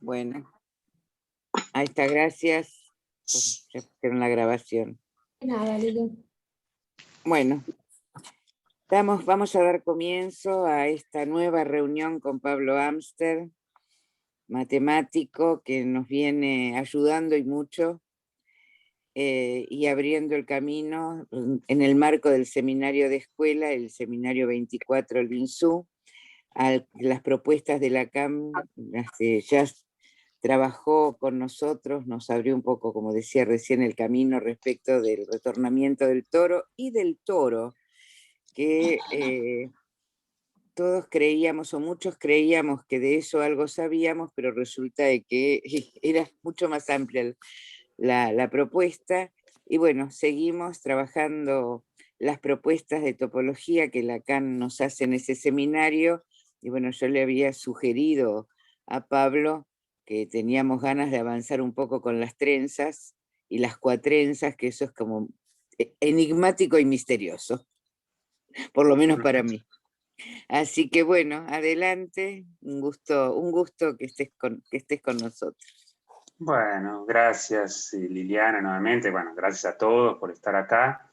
Bueno, ahí está, gracias por hacer la grabación. Nada, Lili. Bueno, vamos a dar comienzo a esta nueva reunión con Pablo Amster, matemático que nos viene ayudando y mucho, y abriendo el camino en el marco del seminario de escuela, el seminario 24, el BINSU, a las propuestas de la CAM, las que ya trabajó con nosotros, nos abrió un poco, como decía recién, el camino respecto del retornamiento del toro y del toro, que todos creíamos, o muchos creíamos que de eso algo sabíamos, pero resulta de que era mucho más amplia la propuesta, y bueno, seguimos trabajando las propuestas de topología que Lacan nos hace en ese seminario, y bueno, yo le había sugerido a Pablo que teníamos ganas de avanzar un poco con las trenzas y las cuatrenzas, que eso es como enigmático y misterioso, por lo menos para mí. Así que bueno, adelante, un gusto que estés con nosotros. Bueno, gracias Liliana nuevamente, bueno, gracias a todos por estar acá.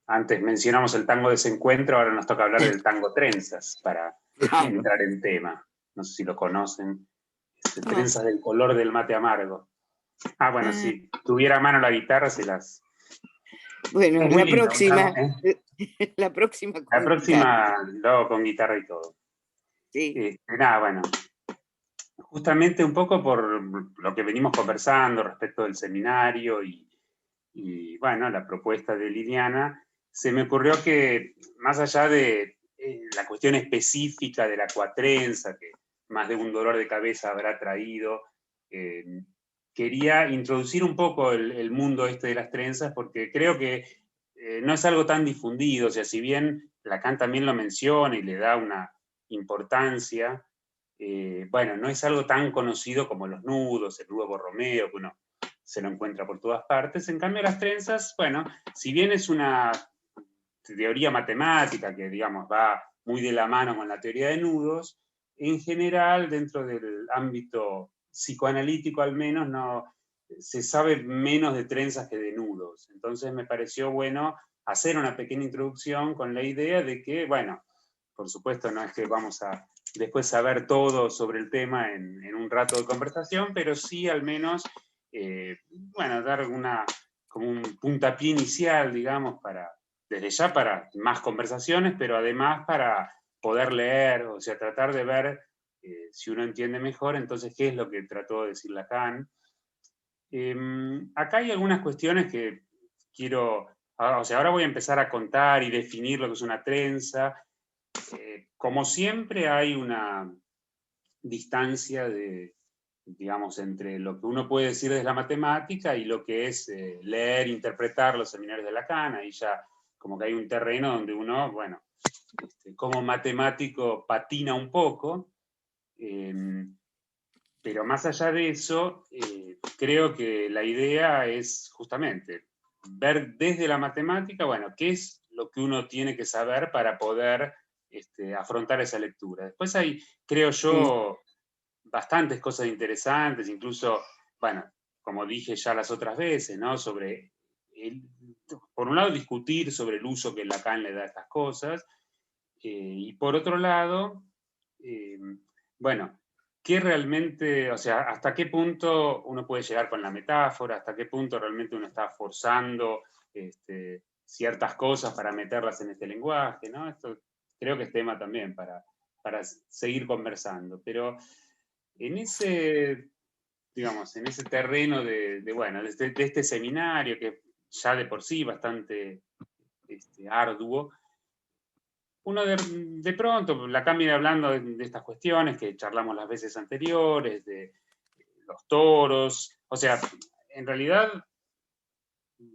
Antes mencionamos el tango desencuentro, ahora nos toca hablar del tango trenzas para entrar en tema. No sé si lo conocen, trenzas del color del mate amargo. Ah, bueno, si tuviera a mano la guitarra se las... Bueno, Muy la lindo, próxima, la próxima lo hago con guitarra y todo. Sí. Nada, bueno, justamente un poco por lo que venimos conversando respecto del seminario y bueno, la propuesta de Liliana, se me ocurrió que más allá de la cuestión específica de la cuatrenza, que más de un dolor de cabeza habrá traído, quería introducir un poco el mundo este de las trenzas, porque creo que no es algo tan difundido, o sea, si bien Lacan también lo menciona y le da una importancia, bueno, no es algo tan conocido como los nudos, el nudo Borromeo, que uno se lo encuentra por todas partes. En cambio, las trenzas, bueno, si bien es una teoría matemática que, digamos, va muy de la mano con la teoría de nudos, en general, dentro del ámbito psicoanalítico al menos, no se sabe menos de trenzas que de nudos. Entonces me pareció bueno hacer una pequeña introducción con la idea de que, bueno, por supuesto no es que vamos a después saber todo sobre el tema en un rato de conversación, pero sí al menos, bueno, dar como un puntapié inicial, digamos, desde ya para más conversaciones, pero además para poder leer, o sea, tratar de ver si uno entiende mejor, entonces, qué es lo que trató de decir Lacan. Acá hay algunas cuestiones que quiero, o sea, ahora voy a empezar a contar y definir lo que es una trenza. Como siempre hay una distancia digamos, entre lo que uno puede decir desde la matemática y lo que es leer, interpretar los seminarios de Lacan. Ahí ya como que hay un terreno donde uno, bueno, como matemático patina un poco, pero más allá de eso, creo que la idea es justamente ver desde la matemática, bueno, qué es lo que uno tiene que saber para poder afrontar esa lectura. Después hay, creo yo, bastantes cosas interesantes, incluso, bueno, como dije ya las otras veces, ¿no? Sobre, por un lado, discutir sobre el uso que Lacan le da a estas cosas, y por otro lado, bueno, ¿qué realmente, o sea, hasta qué punto uno puede llegar con la metáfora, hasta qué punto realmente uno está forzando ciertas cosas para meterlas en este lenguaje, ¿no? Esto creo que es tema también para seguir conversando, pero en ese, digamos, en ese terreno bueno, de este seminario, que ya de por sí bastante arduo, uno de pronto, Lacan viene hablando de estas cuestiones que charlamos las veces anteriores, de los toros, o sea, en realidad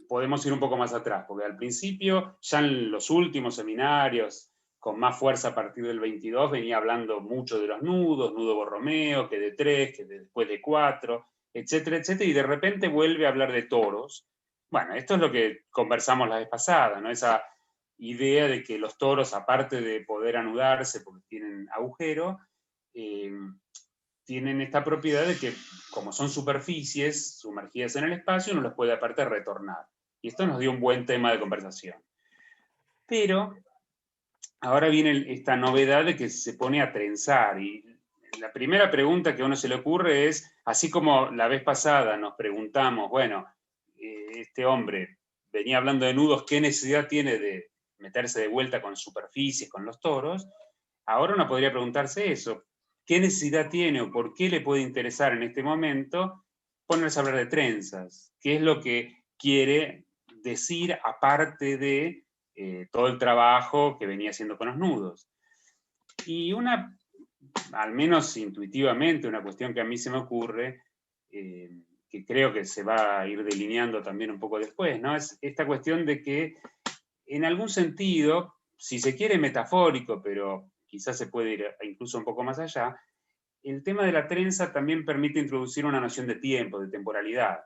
podemos ir un poco más atrás, porque al principio, ya en los últimos seminarios, con más fuerza a partir del 22, venía hablando mucho de los nudos, nudo Borromeo, que de 3, que después de 4, etcétera, etcétera, y de repente vuelve a hablar de toros. Bueno, esto es lo que conversamos la vez pasada, ¿no? Esa idea de que los toros, aparte de poder anudarse porque tienen agujero, tienen esta propiedad de que, como son superficies sumergidas en el espacio, uno los puede aparte retornar. Y esto nos dio un buen tema de conversación. Pero ahora viene esta novedad de que se pone a trenzar. Y la primera pregunta que a uno se le ocurre es, así como la vez pasada nos preguntamos, bueno, este hombre venía hablando de nudos, ¿qué necesidad tiene de meterse de vuelta con superficies, con los toros? Ahora uno podría preguntarse eso. ¿Qué necesidad tiene o por qué le puede interesar en este momento ponerse a hablar de trenzas? ¿Qué es lo que quiere decir aparte de todo el trabajo que venía haciendo con los nudos? Y una, al menos intuitivamente, una cuestión que a mí se me ocurre, que creo que se va a ir delineando también un poco después, ¿no? Es esta cuestión de que, en algún sentido, si se quiere metafórico, pero quizás se puede ir incluso un poco más allá, el tema de la trenza también permite introducir una noción de tiempo, de temporalidad,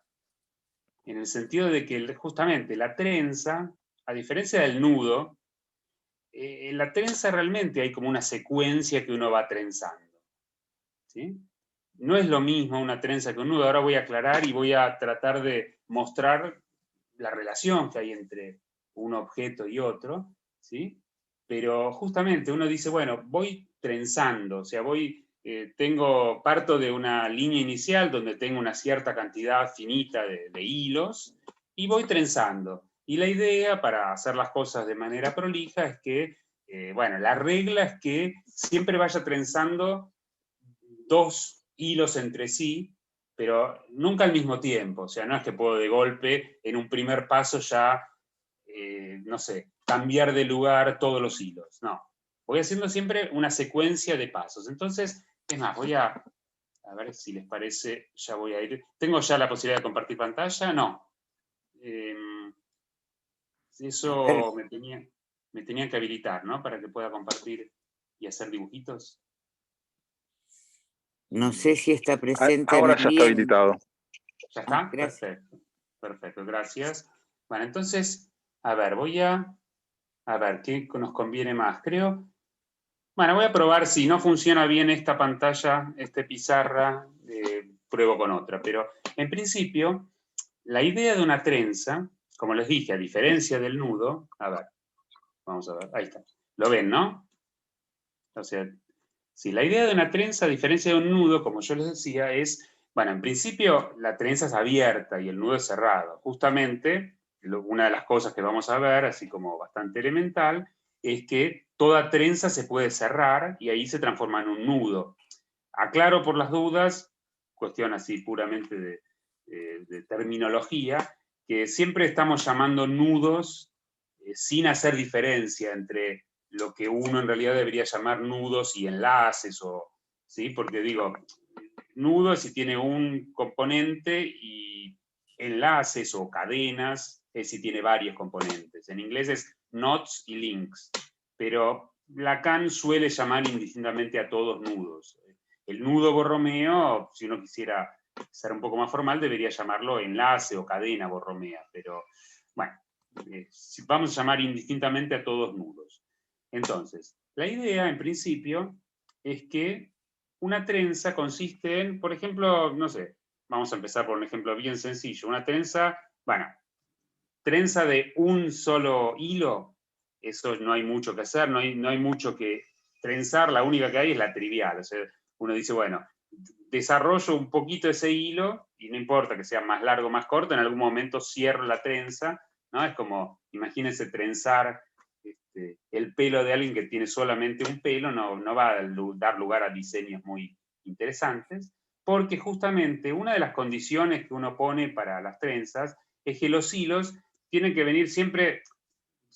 en el sentido de que justamente la trenza, a diferencia del nudo, en la trenza realmente hay como una secuencia que uno va trenzando, ¿sí? No es lo mismo una trenza que un nudo. Ahora voy a aclarar y voy a tratar de mostrar la relación que hay entre un objeto y otro, ¿sí? Pero justamente uno dice, bueno, voy trenzando, o sea, parto de una línea inicial donde tengo una cierta cantidad finita de hilos y voy trenzando. Y la idea, para hacer las cosas de manera prolija, es que, bueno, la regla es que siempre vaya trenzando dos hilos entre sí, pero nunca al mismo tiempo. O sea, no es que puedo de golpe, en un primer paso ya, no sé, cambiar de lugar todos los hilos. No. Voy haciendo siempre una secuencia de pasos. Entonces, es más, voy a ver si les parece, ya voy a ir. ¿Tengo ya la posibilidad de compartir pantalla? No. Eso me tenía que habilitar, ¿no? Para que pueda compartir y hacer dibujitos. No sé si está presente Ahora ya está Emiliano. habilitado. ¿Ya está? Gracias. Perfecto. Perfecto, gracias. Bueno, entonces, a ver, voy a ver qué nos conviene más. Creo, bueno, voy a probar si no funciona bien esta pantalla, esta pizarra, pruebo con otra. Pero en principio, la idea de una trenza, como les dije, a diferencia del nudo, a ver, vamos a ver, ahí está. ¿Lo ven, no? O sea, si la idea de una trenza, a diferencia de un nudo, como yo les decía, es, bueno, en principio la trenza es abierta y el nudo es cerrado. Justamente, una de las cosas que vamos a ver, así como bastante elemental, es que toda trenza se puede cerrar y ahí se transforma en un nudo. Aclaro por las dudas, cuestión así puramente de terminología, que siempre estamos llamando nudos sin hacer diferencia entre lo que uno en realidad debería llamar nudos y enlaces, ¿sí? Porque digo, nudo es si tiene un componente y enlaces o cadenas es si tiene varios componentes. En inglés es knots y links, pero Lacan suele llamar indistintamente a todos nudos. El nudo Borromeo, si uno quisiera ser un poco más formal, debería llamarlo enlace o cadena Borromea, pero bueno, vamos a llamar indistintamente a todos nudos. Entonces, la idea en principio es que una trenza consiste en, por ejemplo, no sé, vamos a empezar por un ejemplo bien sencillo. Una trenza, bueno, trenza de un solo hilo, eso no hay mucho que hacer, no hay mucho que trenzar, la única que hay es la trivial. O sea, uno dice, bueno, desarrollo un poquito ese hilo y no importa que sea más largo o más corto, en algún momento cierro la trenza, ¿no? Es como, imagínense trenzar el pelo de alguien que tiene solamente un pelo, no va a dar lugar a diseños muy interesantes, porque justamente una de las condiciones que uno pone para las trenzas es que los hilos tienen que venir siempre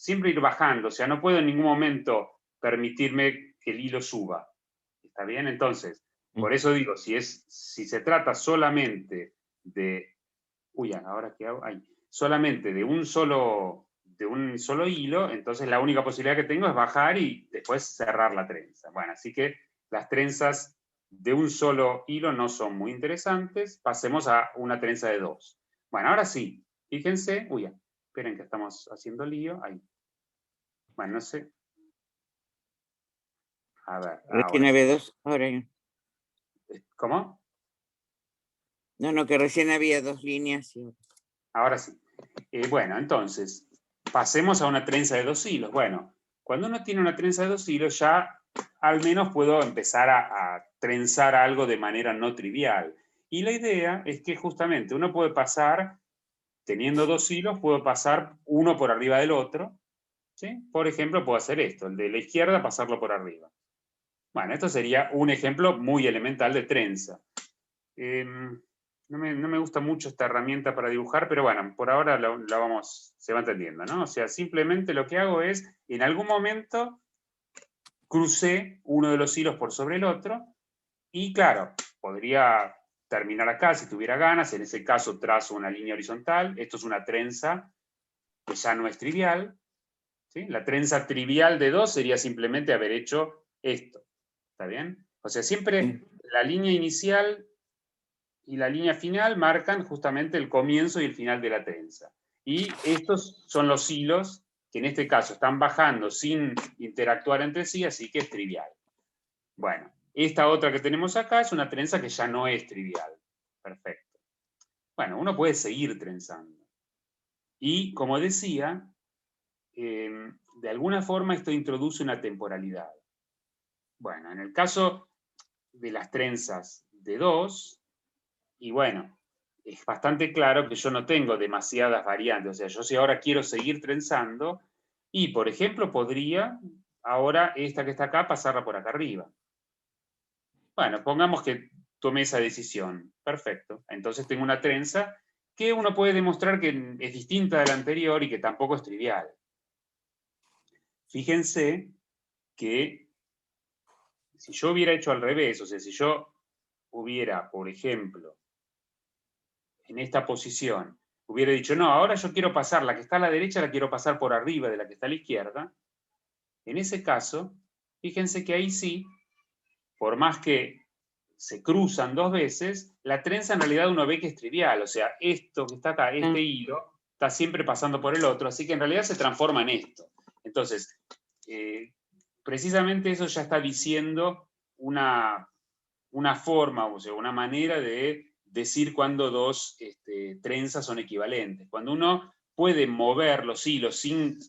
ir bajando, o sea, no puedo en ningún momento permitirme que el hilo suba. ¿Está bien? Entonces, por eso digo, si se trata solamente de, ahora qué hago, solamente de un solo hilo, entonces la única posibilidad que tengo es bajar y después cerrar la trenza. Bueno, así que las trenzas de un solo hilo no son muy interesantes, pasemos a una trenza de dos. Bueno, ahora sí, fíjense, esperen que estamos haciendo lío, ahí. Bueno, no sé. A ver, Recién ahora sí. B2, ahora. ¿Cómo? No, que recién había 2 líneas. Ahora sí. Bueno, entonces, pasemos a una trenza de 2 hilos. Bueno, cuando uno tiene una trenza de 2 hilos, ya al menos puedo empezar a trenzar algo de manera no trivial. Y la idea es que justamente uno puede pasar, teniendo 2 hilos, puedo pasar uno por arriba del otro. ¿Sí? Por ejemplo, puedo hacer esto, el de la izquierda pasarlo por arriba. Bueno, esto sería un ejemplo muy elemental de trenza. No me gusta mucho esta herramienta para dibujar, pero bueno, por ahora se va entendiendo, ¿no? O sea, simplemente lo que hago es, en algún momento, crucé uno de los hilos por sobre el otro, y claro, podría terminar acá si tuviera ganas, en ese caso trazo una línea horizontal, esto es una trenza que ya no es trivial, ¿sí? La trenza trivial de 2 sería simplemente haber hecho esto, ¿está bien? O sea, siempre la línea inicial y la línea final marcan justamente el comienzo y el final de la trenza. Y estos son los hilos que en este caso están bajando sin interactuar entre sí, así que es trivial. Bueno, esta otra que tenemos acá es una trenza que ya no es trivial. Perfecto. Bueno, uno puede seguir trenzando. Y como decía, de alguna forma esto introduce una temporalidad. Bueno, en el caso de las trenzas de 2, y bueno, es bastante claro que yo no tengo demasiadas variantes. O sea, yo si ahora quiero seguir trenzando, y por ejemplo podría, ahora esta que está acá, pasarla por acá arriba. Bueno, pongamos que tomé esa decisión. Perfecto. Entonces tengo una trenza que uno puede demostrar que es distinta de la anterior y que tampoco es trivial. Fíjense que si yo hubiera hecho al revés, o sea, si yo hubiera, por ejemplo, en esta posición, hubiera dicho, no, ahora yo quiero pasar, la que está a la derecha la quiero pasar por arriba de la que está a la izquierda, en ese caso, fíjense que ahí sí, por más que se cruzan 2 veces, la trenza en realidad uno ve que es trivial, o sea, esto que está acá, este hilo, está siempre pasando por el otro, así que en realidad se transforma en esto. Entonces, precisamente eso ya está diciendo una forma, o sea, una manera de decir cuando 2 trenzas son equivalentes. Cuando uno puede mover los hilos sin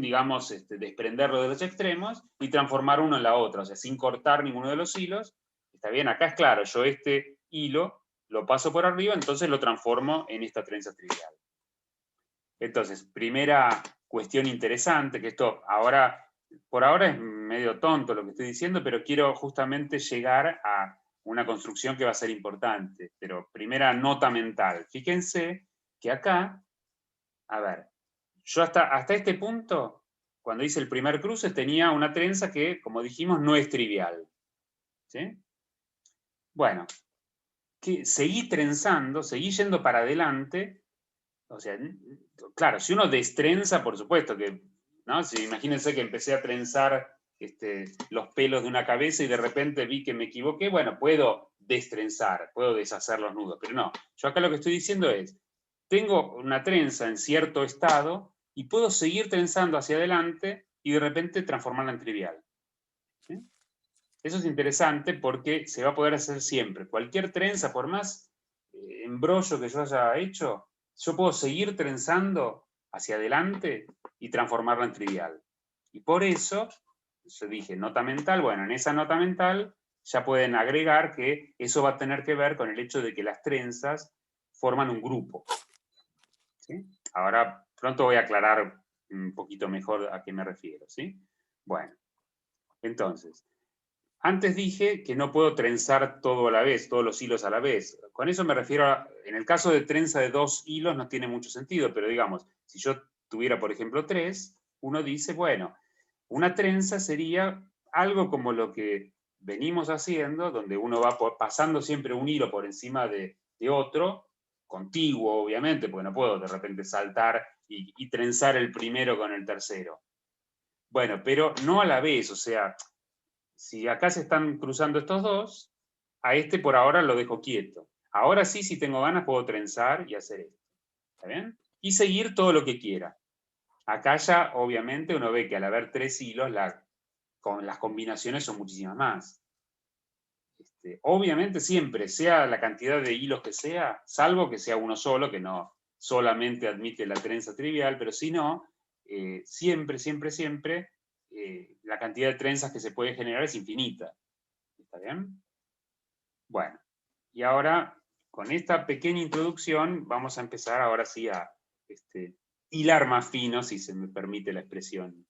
digamos, desprenderlo de los extremos y transformar uno en la otra, o sea, sin cortar ninguno de los hilos. Está bien, acá es claro, yo este hilo lo paso por arriba, entonces lo transformo en esta trenza trivial. Entonces, primera cuestión interesante, que esto ahora, por ahora es medio tonto lo que estoy diciendo, pero quiero justamente llegar a una construcción que va a ser importante. Pero primera nota mental. Fíjense que acá, a ver, yo hasta este punto, cuando hice el primer cruce, tenía una trenza que, como dijimos, no es trivial. ¿Sí? Bueno, que seguí trenzando, seguí yendo para adelante. O sea, claro, si uno destrenza, por supuesto que, ¿no? Si, imagínense que empecé a trenzar los pelos de una cabeza y de repente vi que me equivoqué, bueno, puedo destrenzar, puedo deshacer los nudos, pero no. Yo acá lo que estoy diciendo es, tengo una trenza en cierto estado y puedo seguir trenzando hacia adelante y de repente transformarla en trivial. ¿Sí? Eso es interesante porque se va a poder hacer siempre. Cualquier trenza, por más embrollo que yo haya hecho, yo puedo seguir trenzando hacia adelante y transformarla en trivial. Y por eso, yo dije nota mental, bueno, en esa nota mental ya pueden agregar que eso va a tener que ver con el hecho de que las trenzas forman un grupo. ¿Sí? Ahora pronto voy a aclarar un poquito mejor a qué me refiero. ¿Sí? Bueno, entonces, antes dije que no puedo trenzar todo a la vez, todos los hilos a la vez. Con eso me refiero a, en el caso de trenza de 2 hilos no tiene mucho sentido, pero digamos, si yo tuviera, por ejemplo, 3, uno dice, bueno, una trenza sería algo como lo que venimos haciendo, donde uno va pasando siempre un hilo por encima de otro, contiguo, obviamente, porque no puedo de repente saltar y trenzar el primero con el tercero. Bueno, pero no a la vez, o sea, si acá se están cruzando estos dos, a este por ahora lo dejo quieto. Ahora sí, si tengo ganas, puedo trenzar y hacer esto. ¿Está bien? Y seguir todo lo que quiera. Acá ya, obviamente, uno ve que al haber 3 hilos, con las combinaciones son muchísimas más. Obviamente siempre, sea la cantidad de hilos que sea, salvo que sea uno solo, que no solamente admite la trenza trivial, pero si no, siempre, siempre, siempre, la cantidad de trenzas que se puede generar es infinita. ¿Está bien? Bueno, y ahora, con esta pequeña introducción, vamos a empezar ahora sí a hilar más fino, si se me permite la expresión.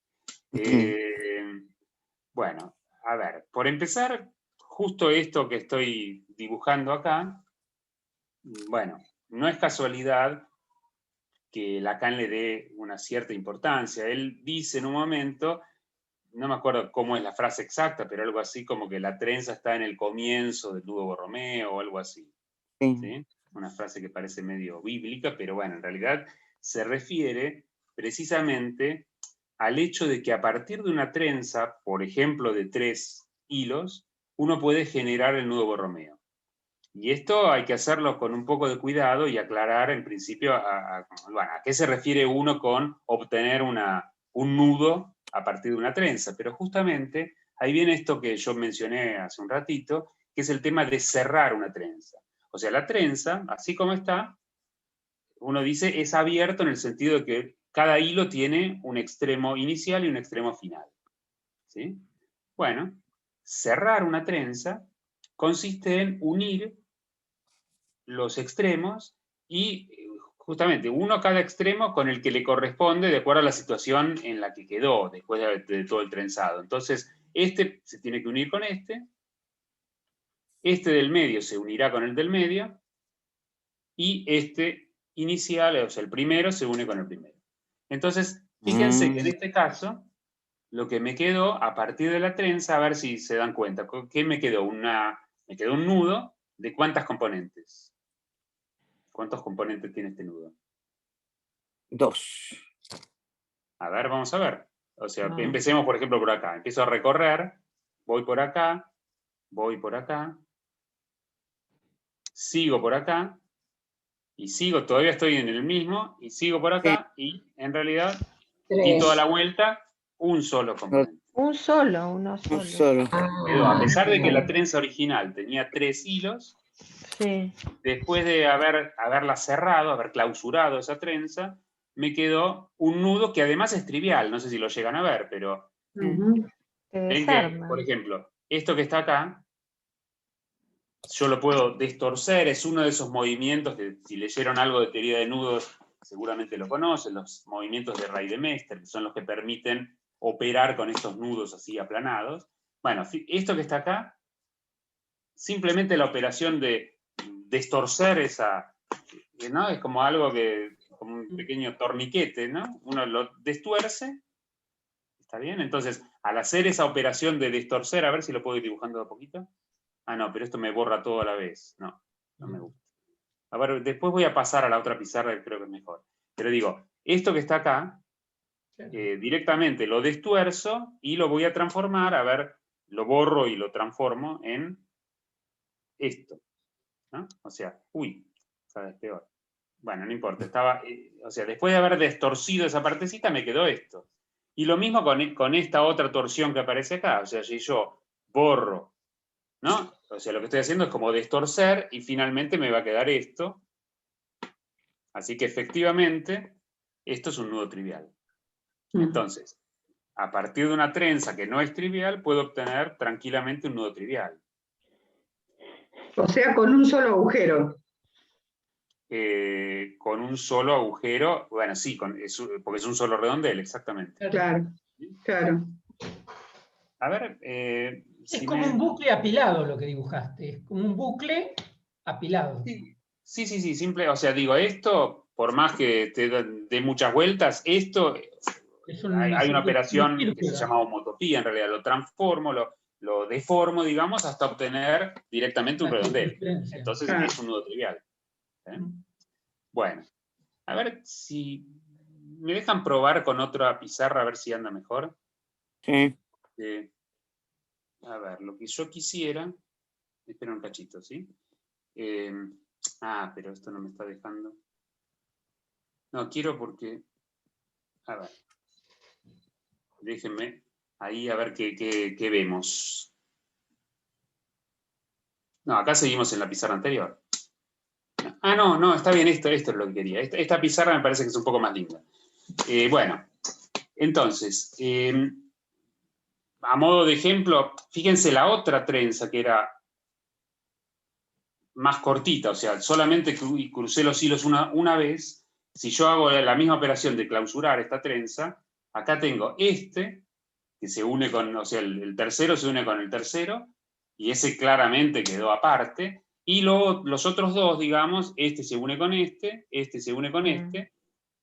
Bueno, a ver, por empezar, justo esto que estoy dibujando acá, bueno, no es casualidad que Lacan le dé una cierta importancia. Él dice en un momento, no me acuerdo cómo es la frase exacta, pero algo así como que la trenza está en el comienzo del nudo Borromeo o algo así. Sí. ¿Sí? Una frase que parece medio bíblica, pero bueno, en realidad se refiere precisamente al hecho de que a partir de una trenza, por ejemplo, de 3 hilos, uno puede generar el nudo Borromeo. Y esto hay que hacerlo con un poco de cuidado y aclarar en principio bueno, a qué se refiere uno con obtener un nudo a partir de una trenza. Pero justamente ahí viene esto que yo mencioné hace un ratito, que es el tema de cerrar una trenza. O sea, la trenza, así como está, uno dice es abierto en el sentido de que cada hilo tiene un extremo inicial y un extremo final. ¿Sí? Bueno, cerrar una trenza consiste en unir los extremos y justamente uno cada extremo con el que le corresponde de acuerdo a la situación en la que quedó después de todo el trenzado. Entonces, este se tiene que unir con este del medio se unirá con el del medio, y este inicial, o sea, el primero, se une con el primero. Entonces, fíjense que en este caso, lo que me quedó a partir de la trenza, a ver si se dan cuenta, ¿qué me quedó? Me quedó un nudo de ¿cuántas componentes? ¿Cuántos componentes tiene este nudo? 2. A ver, vamos a ver. O sea, empecemos, por ejemplo, por acá. Empiezo a recorrer, voy por acá, sigo por acá, y sigo, todavía estoy en el mismo, y sigo por Sí. acá, y en realidad di toda la vuelta, un solo componente. Uno solo. Un solo. Quedó, a pesar de que la trenza original tenía 3 hilos, Sí. después de haberla cerrado, haber clausurado esa trenza, me quedó un nudo que además es trivial, no sé si lo llegan a ver, pero Te ven que, desarma. por ejemplo, esto que está acá, yo lo puedo destorcer, es uno de esos movimientos que si leyeron algo de teoría de nudos, seguramente lo conocen, los movimientos de Reidemeister, que son los que permiten operar con estos nudos así aplanados. Bueno, esto que está acá, simplemente la operación de destorcer esa, ¿no? Es como algo que, como un pequeño torniquete, ¿no? Uno lo destuerce, ¿está bien? Entonces, al hacer esa operación de destorcer, a ver si lo puedo ir dibujando de a poquito. Ah, no, pero esto me borra todo a la vez. No, no me gusta. A ver, después voy a pasar a la otra pizarra que creo que es mejor. Pero digo, esto que está acá, directamente lo destuerzo y lo voy a transformar, a ver, lo borro y lo transformo en esto, ¿no? O sea, uy, sabes, peor. Bueno, no importa, estaba, o sea, después de haber destorcido esa partecita me quedó esto. Y lo mismo con esta otra torsión que aparece acá, o sea, si yo borro, ¿no? O sea, lo que estoy haciendo es como destorcer y finalmente me va a quedar esto. Así que efectivamente, esto es un nudo trivial. Entonces, a partir de una trenza que no es trivial, puedo obtener tranquilamente un nudo trivial. O sea, con un solo agujero. Con un solo agujero, bueno, sí, porque es un solo redondel, exactamente. Claro, claro. A ver, es como un bucle apilado lo que dibujaste, es como un bucle apilado. Sí, simple, o sea, digo, esto, por más que te dé muchas vueltas, esto, hay una operación que se llama homotopía, en realidad, lo transformo, lo deformo, digamos, hasta obtener directamente un redondel. Entonces es un nudo trivial. ¿Eh? Bueno, a ver si me dejan probar con otra pizarra, a ver si anda mejor. Sí. A ver, lo que yo quisiera, espera un cachito, ¿sí? Pero esto no me está dejando. No, quiero porque, a ver, déjenme ahí a ver qué vemos. No, acá seguimos en la pizarra anterior. Ah, no, está bien, esto es lo que quería. Esta pizarra me parece que es un poco más linda. Bueno, entonces, a modo de ejemplo, fíjense la otra trenza que era más cortita, o sea, solamente crucé los hilos una vez. Si yo hago la misma operación de clausurar esta trenza, acá tengo este, que se une con, o sea, el tercero se une con el tercero, y ese claramente quedó aparte, y los otros dos, digamos, este se une con este se une con este,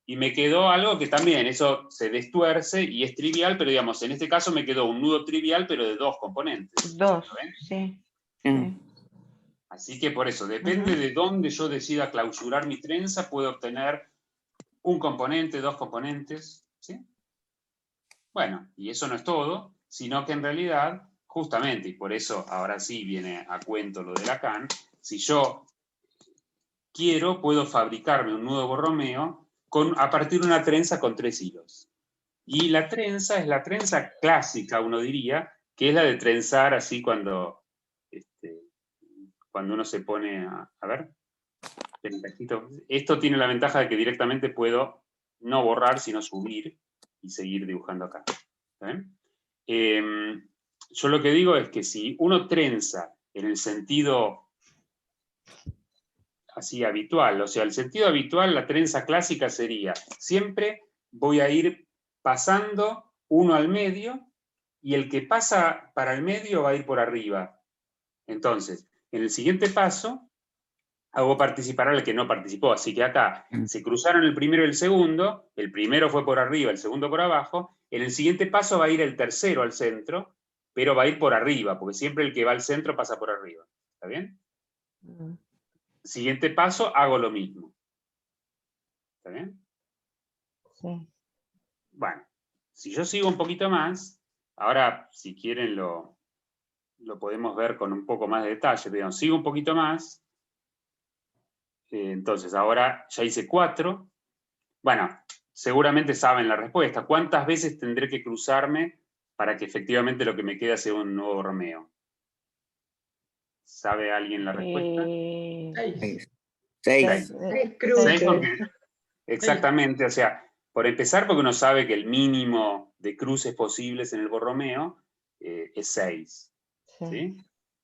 y me quedó algo que también, eso se destuerce y es trivial, pero digamos, en este caso me quedó un nudo trivial, pero de dos componentes. Dos, ¿Lo ven? sí. Mm. Así que por eso, depende de dónde yo decida clausurar mi trenza, puedo obtener un componente, dos componentes, ¿sí? Bueno, y eso no es todo, sino que en realidad, justamente, y por eso ahora sí viene a cuento lo de Lacan, si yo quiero, puedo fabricarme un nudo Borromeo a partir de una trenza con 3 hilos. Y la trenza es la trenza clásica, uno diría, que es la de trenzar así cuando uno se pone a ver. Esto tiene la ventaja de que directamente puedo no borrar, sino subir y seguir dibujando acá. Yo lo que digo es que si uno trenza en el sentido así habitual, o sea, el sentido habitual, la trenza clásica sería, siempre voy a ir pasando uno al medio y el que pasa para el medio va a ir por arriba. Entonces, en el siguiente paso, hago participar al que no participó. Así que acá se cruzaron el primero y el segundo, el primero fue por arriba, el segundo por abajo, en el siguiente paso va a ir el tercero al centro, pero va a ir por arriba, porque siempre el que va al centro pasa por arriba. ¿Está bien? Siguiente paso, hago lo mismo. ¿Está bien? Sí. Bueno, si yo sigo un poquito más, ahora si quieren lo podemos ver con un poco más de detalle, pero sigo un poquito más. Entonces, ahora ya hice 4. Bueno, seguramente saben la respuesta. ¿Cuántas veces tendré que cruzarme para que efectivamente lo que me quede sea un nuevo Borromeo? ¿Sabe alguien la respuesta? 6. 6. 6 cruces. Exactamente, o sea, por empezar, porque uno sabe que el mínimo de cruces posibles en el Borromeo es 6. ¿Sí?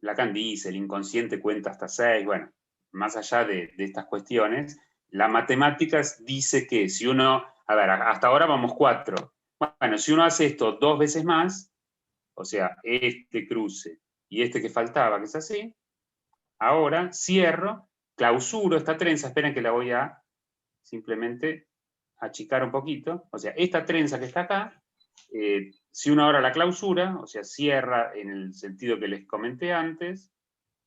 Lacan dice, el inconsciente cuenta hasta 6, bueno, más allá de estas cuestiones, la matemática dice que si uno, a ver, hasta ahora vamos 4, bueno, si uno hace esto 2 veces más, o sea, este cruce y este que faltaba, que es así, ahora cierro, clausuro esta trenza, esperen que la voy a simplemente achicar un poquito, o sea, esta trenza que está acá, si uno ahora la clausura, o sea, cierra en el sentido que les comenté antes,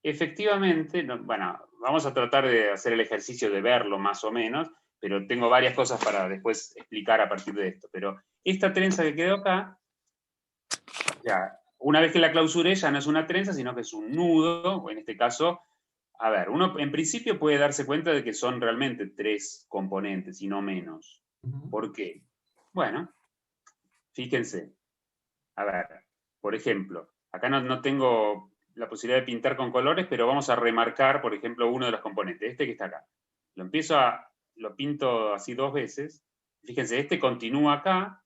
efectivamente, bueno, vamos a tratar de hacer el ejercicio de verlo más o menos, pero tengo varias cosas para después explicar a partir de esto. Pero esta trenza que quedó acá, ya, una vez que la clausuré ya no es una trenza, sino que es un nudo, o en este caso, a ver, uno en principio puede darse cuenta de que son realmente 3 componentes y no menos. ¿Por qué? Bueno, fíjense. A ver, por ejemplo, acá no tengo la posibilidad de pintar con colores, pero vamos a remarcar, por ejemplo, uno de los componentes, este que está acá. Lo pinto así 2 veces. Fíjense, este continúa acá,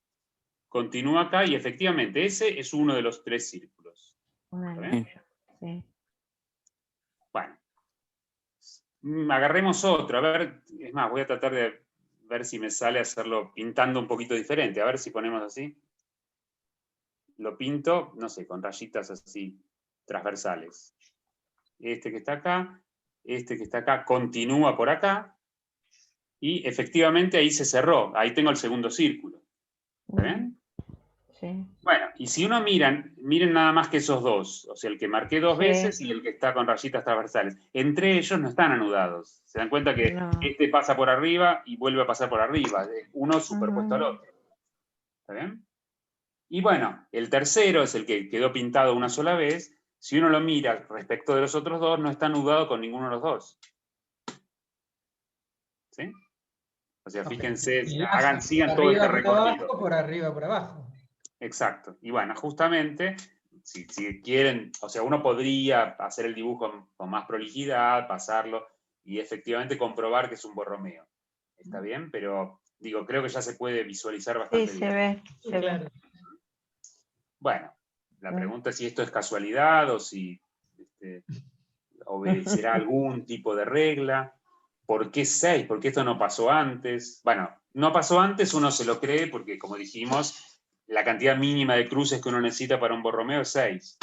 y efectivamente ese es uno de los 3 círculos. ¿Ven? Sí. Bueno, agarremos otro, a ver, es más, voy a tratar de ver si me sale hacerlo pintando un poquito diferente, a ver si ponemos así. Lo pinto, no sé, con rayitas así transversales. Este que está acá, continúa por acá, y efectivamente ahí se cerró, ahí tengo el segundo círculo. ¿Está bien? Sí. Bueno, y si uno miren nada más que esos dos, o sea, el que marqué 2 veces y el que está con rayitas transversales. Entre ellos no están anudados. Se dan cuenta que este pasa por arriba y vuelve a pasar por arriba, uno superpuesto al otro. ¿Está bien? Y bueno, el tercero es el que quedó pintado una sola vez. Si uno lo mira respecto de los otros dos, no está anudado con ninguno de los dos. ¿Sí? O sea, fíjense, sigan todo este recorrido. Por arriba, por abajo. Exacto. Y bueno, justamente si quieren, o sea, uno podría hacer el dibujo con más prolijidad, pasarlo, y efectivamente comprobar que es un Borromeo. ¿Está bien? Pero, digo, creo que ya se puede visualizar Sí, bastante se bien. ve, Sí, se ve. claro. Bueno, la Sí. pregunta es si esto es casualidad o si obedecerá algún tipo de regla. ¿Por qué 6? ¿Por qué esto no pasó antes? Bueno, no pasó antes, uno se lo cree porque, como dijimos, la cantidad mínima de cruces que uno necesita para un Borromeo es 6.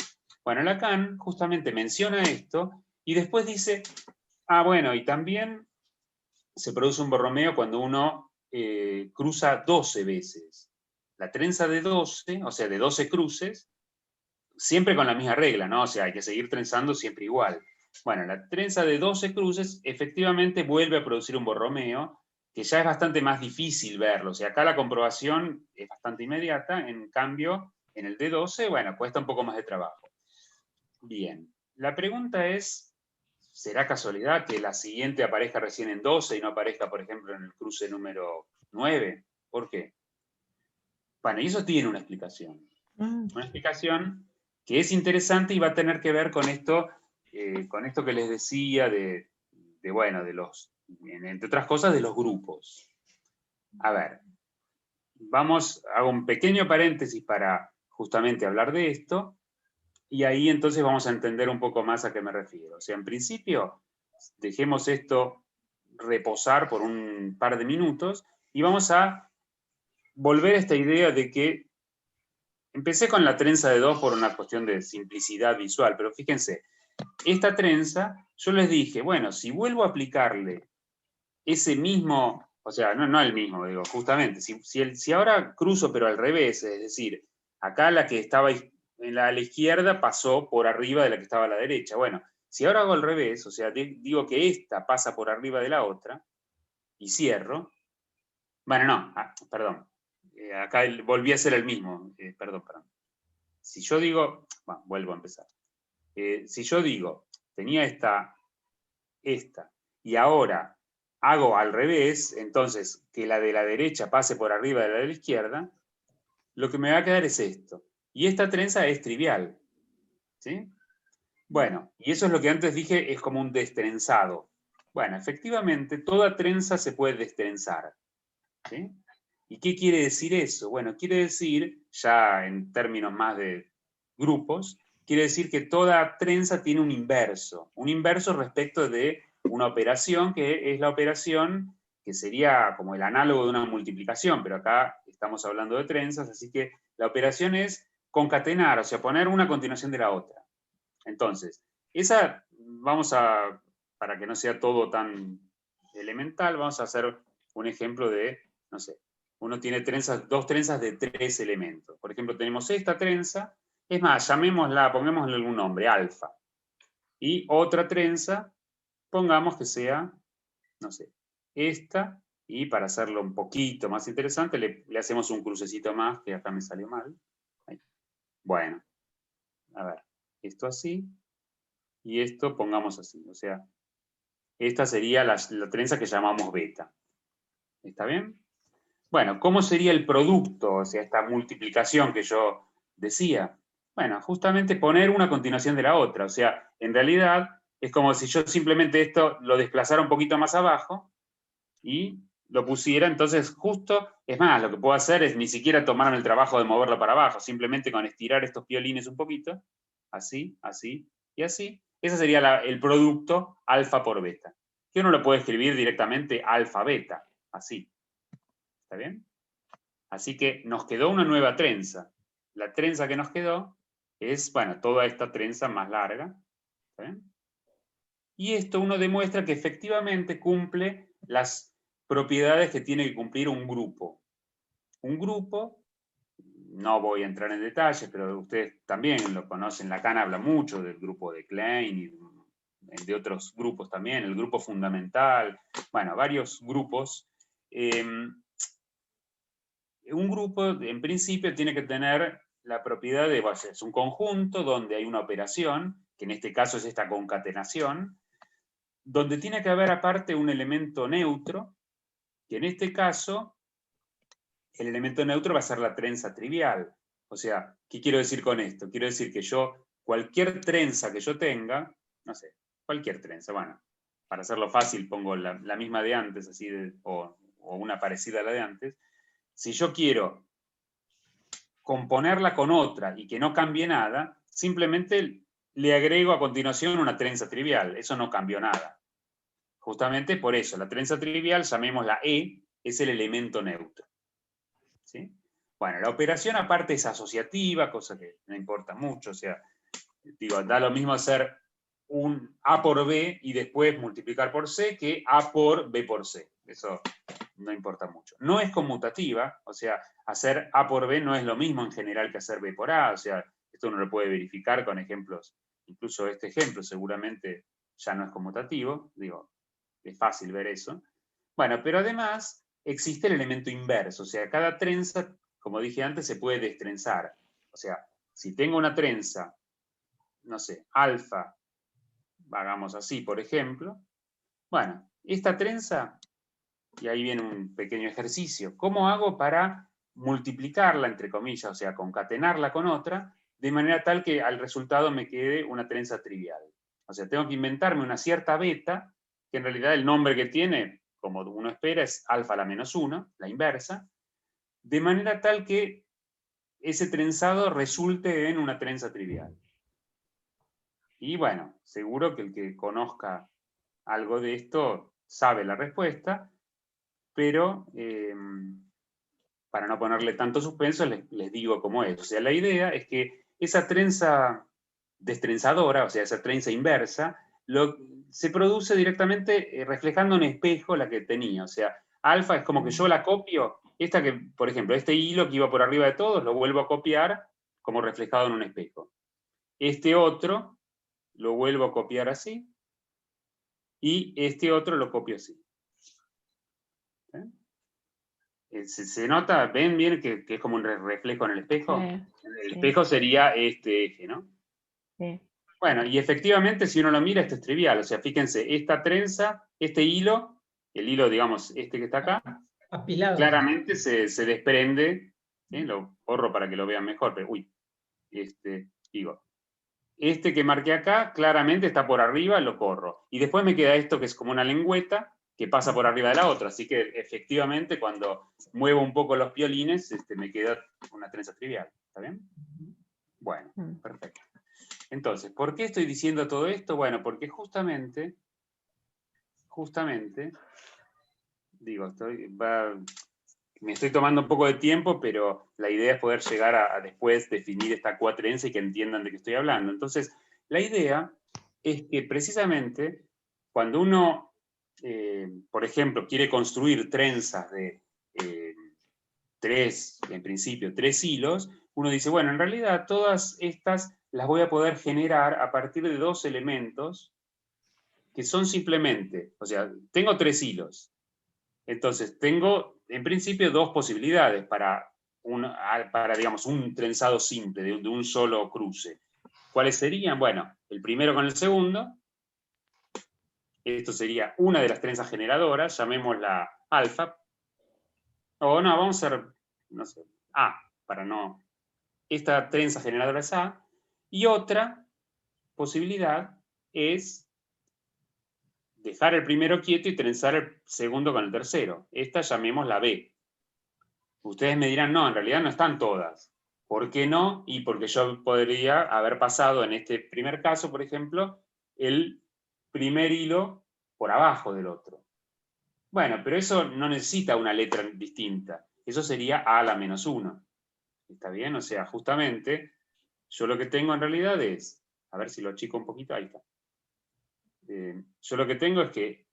Bueno, Lacan justamente menciona esto y después dice, bueno, y también se produce un Borromeo cuando uno cruza 12 veces. La trenza de 12, o sea, de 12 cruces, siempre con la misma regla, ¿no? O sea, hay que seguir trenzando siempre igual. Bueno, la trenza de 12 cruces efectivamente vuelve a producir un Borromeo, que ya es bastante más difícil verlo. O sea, acá la comprobación es bastante inmediata, en cambio, en el D12, bueno, cuesta un poco más de trabajo. Bien, la pregunta es, ¿será casualidad que la siguiente aparezca recién en 12 y no aparezca, por ejemplo, en el cruce número 9? ¿Por qué? Bueno, y eso tiene una explicación. Una explicación que es interesante y va a tener que ver con esto que les decía bueno, entre otras cosas, de los grupos. A ver, hago un pequeño paréntesis para justamente hablar de esto, y ahí entonces vamos a entender un poco más a qué me refiero. O sea, en principio, dejemos esto reposar por un par de minutos y vamos a volver a esta idea de que empecé con la trenza de 2 por una cuestión de simplicidad visual, pero fíjense, esta trenza, yo les dije, bueno, si vuelvo a aplicarle ese mismo, o sea, no el mismo, digo, justamente, si ahora cruzo pero al revés, es decir, acá la que estaba en a la izquierda pasó por arriba de la que estaba a la derecha. Bueno, si ahora hago al revés, o sea, digo que esta pasa por arriba de la otra, y cierro, bueno, no, perdón, acá volví a ser el mismo, perdón. Si yo digo, bueno, vuelvo a empezar. Si yo digo, tenía esta, y ahora hago al revés, entonces que la de la derecha pase por arriba de la de la izquierda, lo que me va a quedar es esto. Y esta trenza es trivial. ¿Sí? Bueno, y eso es lo que antes dije, es como un destrenzado. Bueno, efectivamente, toda trenza se puede destrenzar. ¿Sí? ¿Y qué quiere decir eso? Bueno, quiere decir, ya en términos más de grupos, quiere decir que toda trenza tiene un inverso respecto de una operación que es la operación que sería como el análogo de una multiplicación, pero acá estamos hablando de trenzas, así que la operación es concatenar, o sea, poner una a continuación de la otra. Entonces, para que no sea todo tan elemental, vamos a hacer un ejemplo de, no sé, uno tiene dos trenzas de 3 elementos. Por ejemplo, tenemos esta trenza, es más, pongámosle algún nombre, alfa. Y otra trenza, pongamos que sea, no sé, esta, y para hacerlo un poquito más interesante, le hacemos un crucecito más, que acá me salió mal. Ahí. Bueno, a ver, esto así, y esto pongamos así, o sea, esta sería la trenza que llamamos beta. ¿Está bien? Bueno, ¿cómo sería el producto? O sea, esta multiplicación que yo decía. Bueno, justamente poner una a continuación de la otra. O sea, en realidad es como si yo simplemente esto lo desplazara un poquito más abajo y lo pusiera, entonces justo, es más, lo que puedo hacer es ni siquiera tomarme el trabajo de moverlo para abajo, simplemente con estirar estos piolines un poquito, así, así y así. Ese sería el producto alfa por beta. Que uno lo puede escribir directamente alfa-beta, así. ¿Está bien? Así que nos quedó una nueva trenza. La trenza que nos quedó es, bueno, toda esta trenza más larga. ¿Está bien? Y esto uno demuestra que efectivamente cumple las propiedades que tiene que cumplir un grupo. Un grupo, no voy a entrar en detalles, pero ustedes también lo conocen, Lacan habla mucho del grupo de Klein y de otros grupos también, el grupo fundamental, bueno, varios grupos. Un grupo, en principio, tiene que tener la propiedad de, bueno, es un conjunto donde hay una operación, que en este caso es esta concatenación, donde tiene que haber aparte un elemento neutro, que en este caso, el elemento neutro va a ser la trenza trivial. O sea, ¿qué quiero decir con esto? Quiero decir que yo, cualquier trenza que yo tenga, no sé, cualquier trenza, bueno, para hacerlo fácil pongo la misma de antes, así o una parecida a la de antes. Si yo quiero componerla con otra y que no cambie nada, simplemente le agrego a continuación una trenza trivial. Eso no cambió nada. Justamente por eso, la trenza trivial, llamémosla E, es el elemento neutro. ¿Sí? Bueno, la operación aparte es asociativa, cosa que no importa mucho, o sea, digo, da lo mismo hacer un A por B y después multiplicar por C que A por B por C. Eso no importa mucho. No es conmutativa, o sea, hacer A por B no es lo mismo en general que hacer B por A, o sea, esto uno lo puede verificar con ejemplos, incluso este ejemplo seguramente ya no es conmutativo, digo, es fácil ver eso. Bueno, pero además existe el elemento inverso, o sea, cada trenza, como dije antes, se puede destrenzar. O sea, si tengo una trenza, no sé, alfa, hagamos así, por ejemplo, bueno, esta trenza, y ahí viene un pequeño ejercicio, ¿cómo hago para multiplicarla, entre comillas, o sea, concatenarla con otra, de manera tal que al resultado me quede una trenza trivial? O sea, tengo que inventarme una cierta beta, que en realidad el nombre que tiene, como uno espera, es alfa a la menos 1, la inversa, de manera tal que ese trenzado resulte en una trenza trivial. Y bueno, seguro que el que conozca algo de esto sabe la respuesta, pero para no ponerle tanto suspenso, les digo cómo es. O sea, la idea es que esa trenza destrenzadora, o sea, esa trenza inversa, se produce directamente reflejando en espejo la que tenía. O sea, alfa es como que yo la copio, esta que, por ejemplo, este hilo que iba por arriba de todos, lo vuelvo a copiar como reflejado en un espejo. Este otro lo vuelvo a copiar así, y este otro lo copio así. ¿Se nota? ¿Ven bien que es como un reflejo en el espejo? Sí, El sí. espejo sería este eje, ¿no? Sí. Bueno, y efectivamente, si uno lo mira, esto es trivial. O sea, fíjense, esta trenza, este hilo, el hilo, digamos, este que está acá, Apilado. claramente se desprende, ¿sí? Lo borro para que lo vean mejor, pero uy, digo, este que marqué acá, claramente está por arriba, lo corro. Y después me queda esto que es como una lengüeta que pasa por arriba de la otra. Así que efectivamente, cuando muevo un poco los piolines, me queda una trenza trivial. ¿Está bien? Bueno, perfecto. Entonces, ¿por qué estoy diciendo todo esto? Bueno, porque justamente, digo, me estoy tomando un poco de tiempo, pero la idea es poder llegar a después definir esta cuatrenza y que entiendan de qué estoy hablando. Entonces, la idea es que precisamente cuando uno, por ejemplo, quiere construir trenzas de en principio, 3 hilos, uno dice, bueno, en realidad todas estas las voy a poder generar a partir de 2 elementos que son simplemente, o sea, tengo 3 hilos. Entonces, tengo, en principio, 2 posibilidades para digamos, un trenzado simple, de un solo cruce. ¿Cuáles serían? Bueno, el primero con el segundo. Esto sería una de las trenzas generadoras, llamémosla alfa. O no, vamos a hacer, no sé, A, para no... Esta trenza generadora es A. Y otra posibilidad es dejar el primero quieto y trenzar el segundo con el tercero. Esta llamémosla B. Ustedes me dirán, no, en realidad no están todas. ¿Por qué no? Y porque yo podría haber pasado en este primer caso, por ejemplo, el primer hilo por abajo del otro. Bueno, pero eso no necesita una letra distinta. Eso sería A a la menos 1. ¿Está bien? O sea, justamente, yo lo que tengo en realidad es, a ver si lo achico un poquito, ahí está. Yo lo que tengo es que,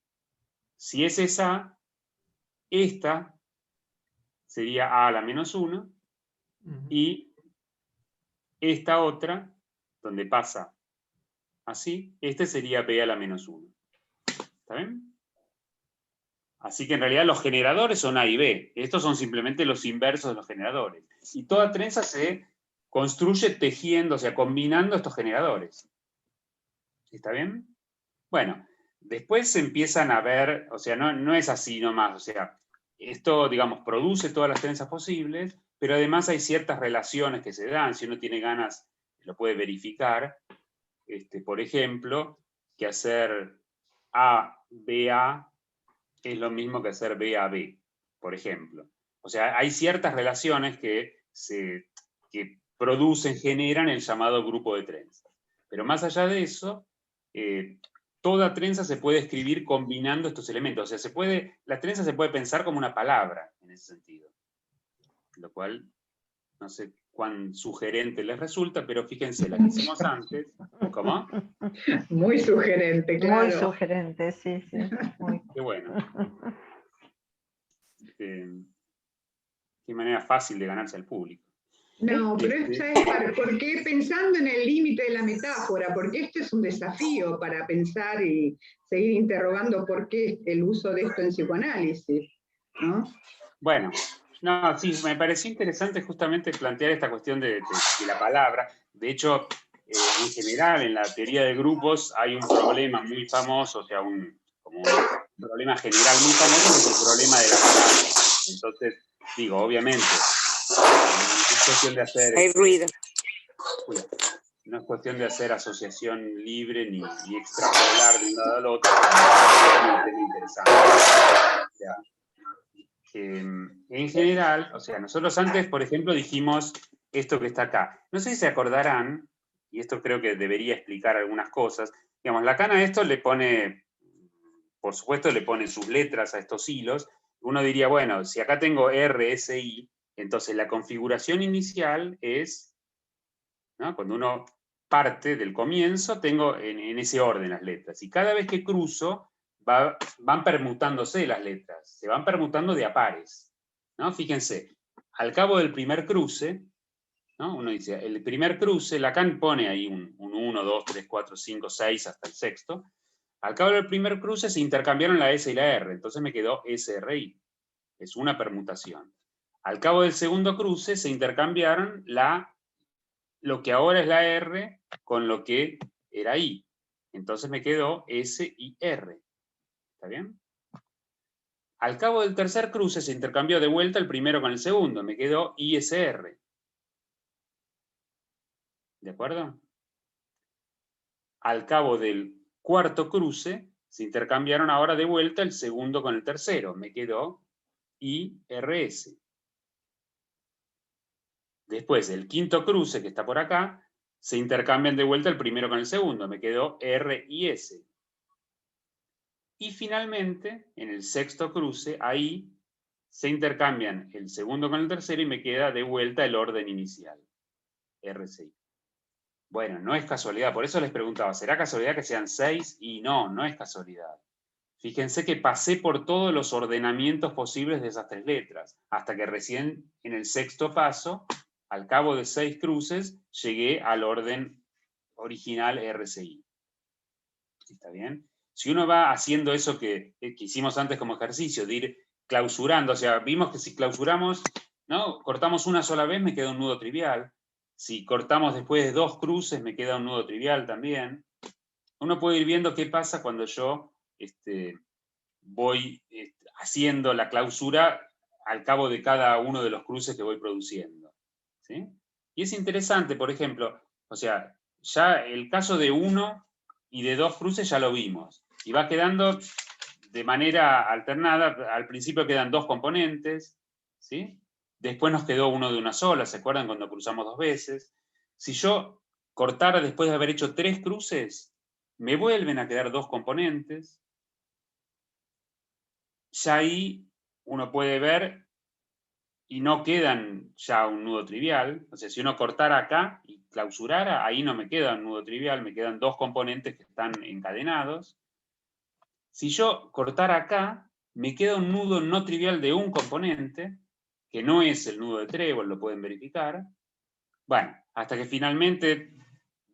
si es esa, esta sería A a la menos 1, y esta otra, donde pasa así, este sería B a la menos 1. ¿Está bien? Así que en realidad los generadores son A y B. Estos son simplemente los inversos de los generadores. Y toda trenza se construye tejiendo, o sea, combinando estos generadores. ¿Está bien? Bueno, después se empiezan a ver, o sea, no es así nomás, o sea, esto, digamos, produce todas las trenzas posibles, pero además hay ciertas relaciones que se dan, si uno tiene ganas, lo puede verificar. Por ejemplo, que hacer A, B, A es lo mismo que hacer B, A, B, por ejemplo. O sea, hay ciertas relaciones que producen, generan el llamado grupo de trenzas. Pero más allá de eso, toda trenza se puede escribir combinando estos elementos. O sea, la trenza se puede pensar como una palabra en ese sentido. Lo cual, no sé cuán sugerente les resulta, pero fíjense, la que hicimos antes. ¿Cómo? Muy sugerente, claro. Muy sugerente, sí, sí. Muy. Qué bueno. Qué manera fácil de ganarse al público. No, pero ¿sabes por qué? Pensando en el límite de la metáfora, porque esto es un desafío para pensar y seguir interrogando por qué el uso de esto en psicoanálisis, ¿no? Bueno, no, sí, me pareció interesante justamente plantear esta cuestión de la palabra. De hecho, en general, en la teoría de grupos hay un problema muy famoso, o sea, como un problema general muy famoso, que es el problema de la palabra. Entonces, digo, obviamente, no es cuestión de hacer... Hay ruido. No es cuestión de hacer asociación libre ni extrapolar de un lado al otro, es un tema interesante. O sea, en general, o sea, nosotros antes, por ejemplo, dijimos esto que está acá. No sé si se acordarán, y esto creo que debería explicar algunas cosas. Digamos, Lacan a esto le pone, por supuesto, le pone sus letras a estos hilos. Uno diría, bueno, si acá tengo R, S, I, entonces la configuración inicial es, ¿no? Cuando uno parte del comienzo, tengo en ese orden las letras. Y cada vez que cruzo, van permutándose las letras, se van permutando de a pares, ¿no? Fíjense, al cabo del primer cruce, ¿no? Uno dice, el primer cruce, Lacan pone ahí un 1, 2, 3, 4, 5, 6 hasta el sexto. Al cabo del primer cruce se intercambiaron la S y la R, entonces me quedó SRI. Es una permutación. Al cabo del segundo cruce se intercambiaron lo que ahora es la R con lo que era I. Entonces me quedó S y R. ¿Está bien? Al cabo del tercer cruce se intercambió de vuelta el primero con el segundo. Me quedó ISR. ¿De acuerdo? Al cabo del cuarto cruce se intercambiaron ahora de vuelta el segundo con el tercero. Me quedó IRS. Después, el quinto cruce, que está por acá, se intercambian de vuelta el primero con el segundo. Me quedó RIS. Y finalmente, en el sexto cruce, ahí se intercambian el segundo con el tercero y me queda de vuelta el orden inicial, RCI. Bueno, no es casualidad, por eso les preguntaba, ¿será casualidad que sean 6? Y no, no es casualidad. Fíjense que pasé por todos los ordenamientos posibles de esas tres letras, hasta que recién en el sexto paso, al cabo de 6 cruces, llegué al orden original RCI. ¿Está bien? Si uno va haciendo eso que hicimos antes como ejercicio, de ir clausurando, o sea, vimos que si clausuramos, ¿no? Cortamos una sola vez, me queda un nudo trivial. Si cortamos después de 2 cruces, me queda un nudo trivial también. Uno puede ir viendo qué pasa cuando yo voy haciendo la clausura al cabo de cada uno de los cruces que voy produciendo. ¿Sí? Y es interesante, por ejemplo, o sea, ya el caso de 1 y de 2 cruces ya lo vimos. Y va quedando de manera alternada. Al principio quedan 2 componentes, ¿sí? Después nos quedó uno de una sola, ¿se acuerdan cuando cruzamos 2 veces? Si yo cortara después de haber hecho 3 cruces, me vuelven a quedar 2 componentes. Ya ahí uno puede ver y no quedan ya un nudo trivial. O sea, si uno cortara acá y clausurara, ahí no me queda un nudo trivial, me quedan 2 componentes que están encadenados. Si yo cortara acá, me queda un nudo no trivial de un componente, que no es el nudo de trébol, lo pueden verificar. Bueno, hasta que finalmente,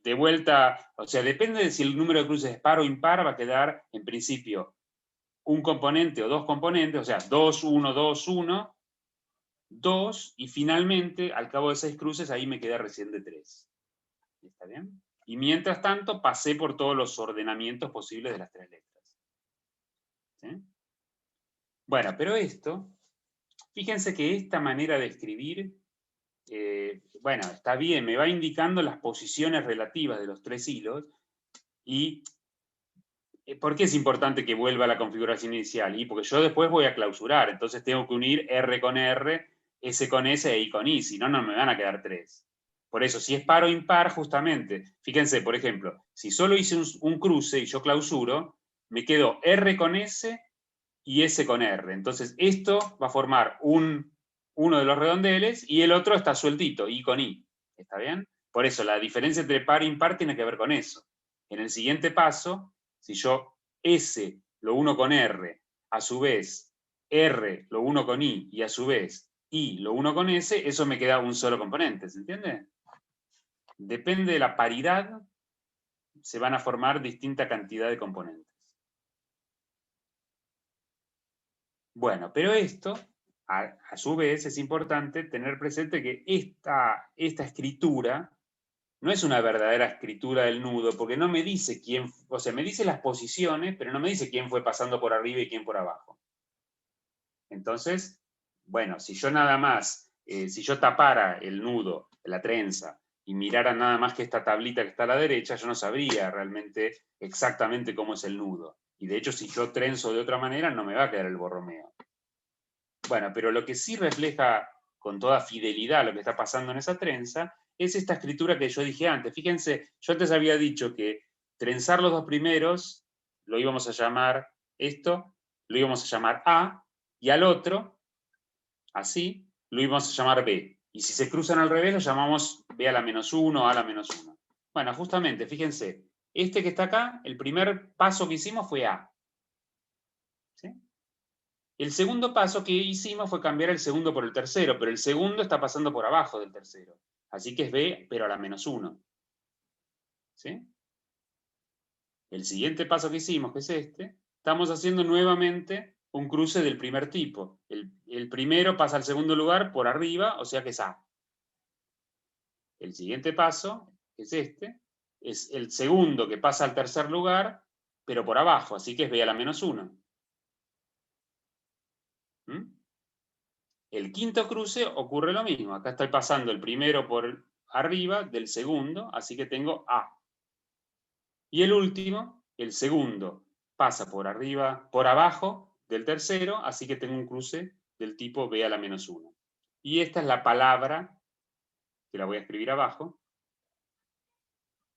de vuelta, o sea, depende de si el número de cruces es par o impar, va a quedar, en principio, un componente o 2 componentes, o sea, 2, 1, 2, 1, 2, y finalmente, al cabo de 6 cruces, ahí me queda recién de 3. ¿Está bien? Y mientras tanto, pasé por todos los ordenamientos posibles de las 3 letras. ¿Sí? Bueno, pero esto, fíjense que esta manera de escribir bueno, está bien, me va indicando las posiciones relativas de los 3 hilos. ¿Y por qué es importante que vuelva a la configuración inicial? Y porque yo después voy a clausurar, entonces tengo que unir R con R, S con S e I con I, si no, no me van a quedar 3. Por eso, si es par o impar, justamente, fíjense, por ejemplo, si solo hice un cruce y yo clausuro, me quedo R con S y S con R. Entonces, esto va a formar uno de los redondeles y el otro está sueltito, I con I. ¿Está bien? Por eso, la diferencia entre par e impar tiene que ver con eso. En el siguiente paso, si yo S lo uno con R, a su vez R lo uno con I y a su vez I lo uno con S, eso me queda un solo componente, ¿se entiende? Depende de la paridad, se van a formar distinta cantidad de componentes. Bueno, pero esto, a su vez, es importante tener presente que esta escritura no es una verdadera escritura del nudo, porque no me dice quién, o sea, me dice las posiciones, pero no me dice quién fue pasando por arriba y quién por abajo. Entonces, bueno, si yo nada más, si yo tapara el nudo, la trenza, y mirara nada más que esta tablita que está a la derecha, yo no sabría realmente exactamente cómo es el nudo. Y de hecho, si yo trenzo de otra manera, no me va a quedar el borromeo. Bueno, pero lo que sí refleja con toda fidelidad lo que está pasando en esa trenza es esta escritura que yo dije antes. Fíjense, yo antes había dicho que trenzar los dos primeros, lo íbamos a llamar esto, lo íbamos a llamar A, y al otro, así, lo íbamos a llamar B. Y si se cruzan al revés, lo llamamos B a la menos 1, A a la menos 1. Bueno, justamente, fíjense, este que está acá, el primer paso que hicimos fue A. ¿Sí? El segundo paso que hicimos fue cambiar el segundo por el tercero, pero el segundo está pasando por abajo del tercero. Así que es B, pero a la menos 1. ¿Sí? El siguiente paso que hicimos, que es este, estamos haciendo nuevamente un cruce del primer tipo. El primero pasa al segundo lugar por arriba, o sea que es A. El siguiente paso, que es este, es el segundo que pasa al tercer lugar, pero por abajo, así que es B a la menos 1. El quinto cruce ocurre lo mismo. Acá estoy pasando el primero por arriba del segundo, así que tengo A. Y el último, el segundo, pasa por arriba, por abajo del tercero, así que tengo un cruce del tipo B a la menos 1. Y esta es la palabra, que la voy a escribir abajo.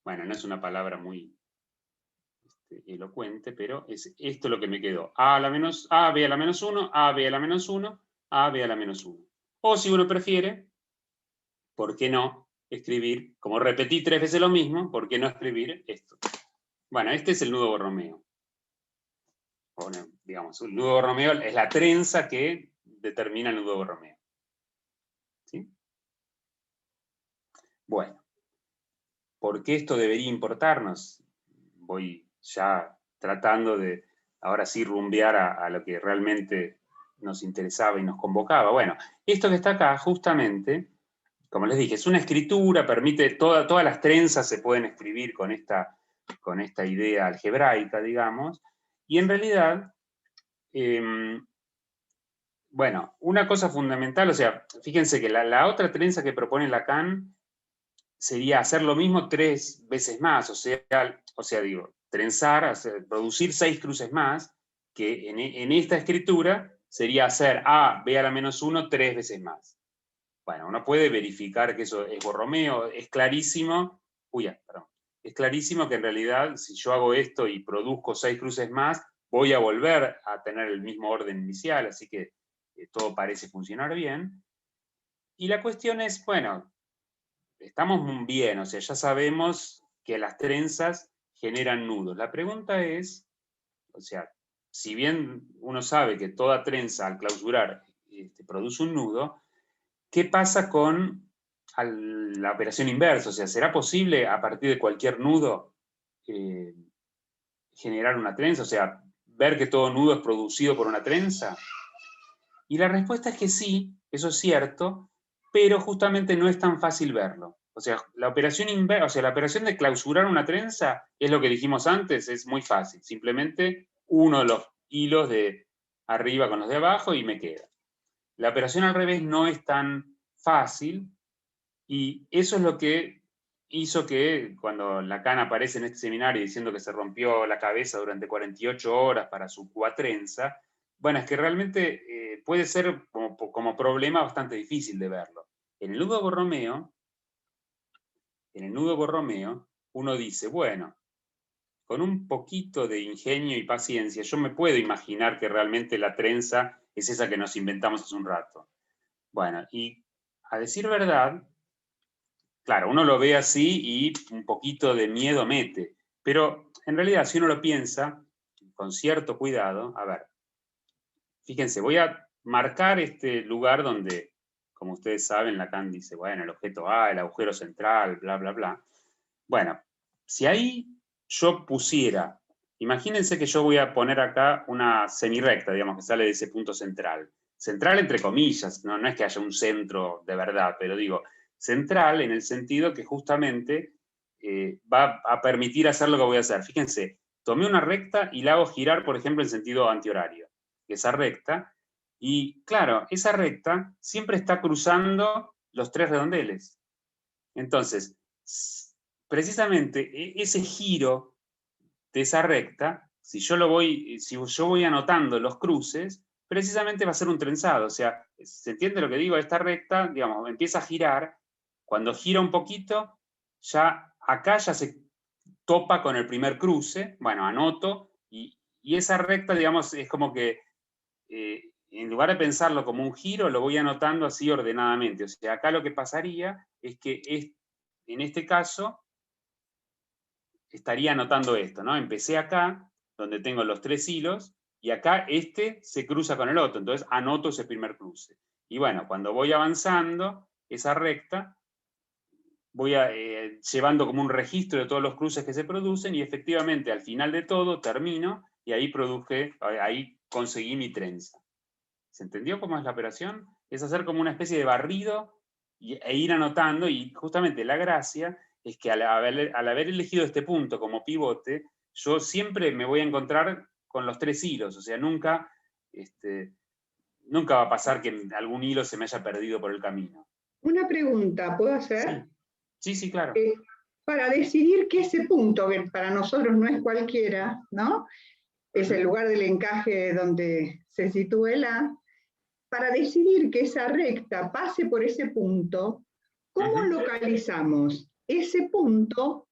Bueno, no es una palabra muy elocuente, pero es esto lo que me quedó. A, B a la menos 1, A, B a la menos 1, A, B a la menos 1. O si uno prefiere, ¿por qué no escribir, como repetí 3 veces lo mismo, ¿por qué no escribir esto? Bueno, este es el nudo borromeo. Bueno, digamos, el nudo borromeo es la trenza que determina el nudo borromeo. ¿Sí? Bueno, ¿por qué esto debería importarnos? Voy ya tratando de, ahora sí, rumbear a lo que realmente nos interesaba y nos convocaba. Bueno, esto que está acá, justamente, como les dije, es una escritura, permite, todas las trenzas se pueden escribir con esta idea algebraica, digamos, y en realidad, bueno, una cosa fundamental, o sea, fíjense que la otra trenza que propone Lacan sería hacer lo mismo 3 veces más, o sea, digo, trenzar, producir 6 cruces más, que en esta escritura sería hacer A, B a la menos 1 3 veces más. Bueno, uno puede verificar que eso es Borromeo, es clarísimo, es clarísimo que en realidad si yo hago esto y produzco 6 cruces más, voy a volver a tener el mismo orden inicial, así que todo parece funcionar bien. Y la cuestión es, bueno, estamos bien, o sea, ya sabemos que las trenzas generan nudos. La pregunta es, o sea, si bien uno sabe que toda trenza al clausurar produce un nudo, ¿qué pasa con la operación inversa? O sea, ¿será posible a partir de cualquier nudo generar una trenza? O sea, ver que todo nudo es producido por una trenza. Y la respuesta es que sí, eso es cierto, pero justamente no es tan fácil verlo. O sea, la operación inversa, o sea, la operación de clausurar una trenza es lo que dijimos antes, es muy fácil. Simplemente uno de los hilos de arriba con los de abajo y me queda. La operación al revés no es tan fácil Y eso es lo que hizo que cuando Lacan aparece en este seminario diciendo que se rompió la cabeza durante 48 horas para su cuatrenza, bueno, es que realmente puede ser como problema bastante difícil de verlo. En el nudo Borromeo, uno dice, bueno, con un poquito de ingenio y paciencia, yo me puedo imaginar que realmente la trenza es esa que nos inventamos hace un rato. Bueno, y a decir verdad, claro, uno lo ve así y un poquito de miedo mete, pero en realidad si uno lo piensa con cierto cuidado, a ver, fíjense, voy a marcar este lugar donde, como ustedes saben, Lacan dice, bueno, el objeto A, el agujero central, bla, bla, bla. Bueno, si ahí yo pusiera, imagínense que yo voy a poner acá una semirrecta, digamos, que sale de ese punto central. Central entre comillas, no es que haya un centro de verdad, pero digo, central en el sentido que justamente va a permitir hacer lo que voy a hacer. Fíjense, tomé una recta y la hago girar, por ejemplo, en sentido antihorario. Esa recta, y claro, esa recta siempre está cruzando los tres redondeles. Entonces, precisamente ese giro de esa recta, si yo voy anotando los cruces, precisamente va a ser un trenzado. O sea, ¿se entiende lo que digo? Esta recta, digamos, empieza a girar. Cuando gira un poquito, acá ya se topa con el primer cruce. Bueno, anoto. Y esa recta, digamos, es como que en lugar de pensarlo como un giro, lo voy anotando así ordenadamente. O sea, acá lo que pasaría es que en este caso estaría anotando esto, ¿no? Empecé acá, donde tengo los tres hilos, y acá este se cruza con el otro, entonces anoto ese primer cruce. Y bueno, cuando voy avanzando esa recta, voy llevando como un registro de todos los cruces que se producen, y efectivamente al final de todo termino, y ahí conseguí mi trenza. ¿Se entendió cómo es la operación? Es hacer como una especie de barrido e ir anotando, y justamente la gracia es que al haber elegido este punto como pivote, yo siempre me voy a encontrar con los tres hilos, o sea, nunca va a pasar que algún hilo se me haya perdido por el camino. Una pregunta, ¿puedo hacer? Sí, claro. Para decidir que ese punto, que para nosotros no es cualquiera, ¿no? Es el lugar del encaje donde se sitúa el A, para decidir que esa recta pase por ese punto, ¿cómo localizamos ese punto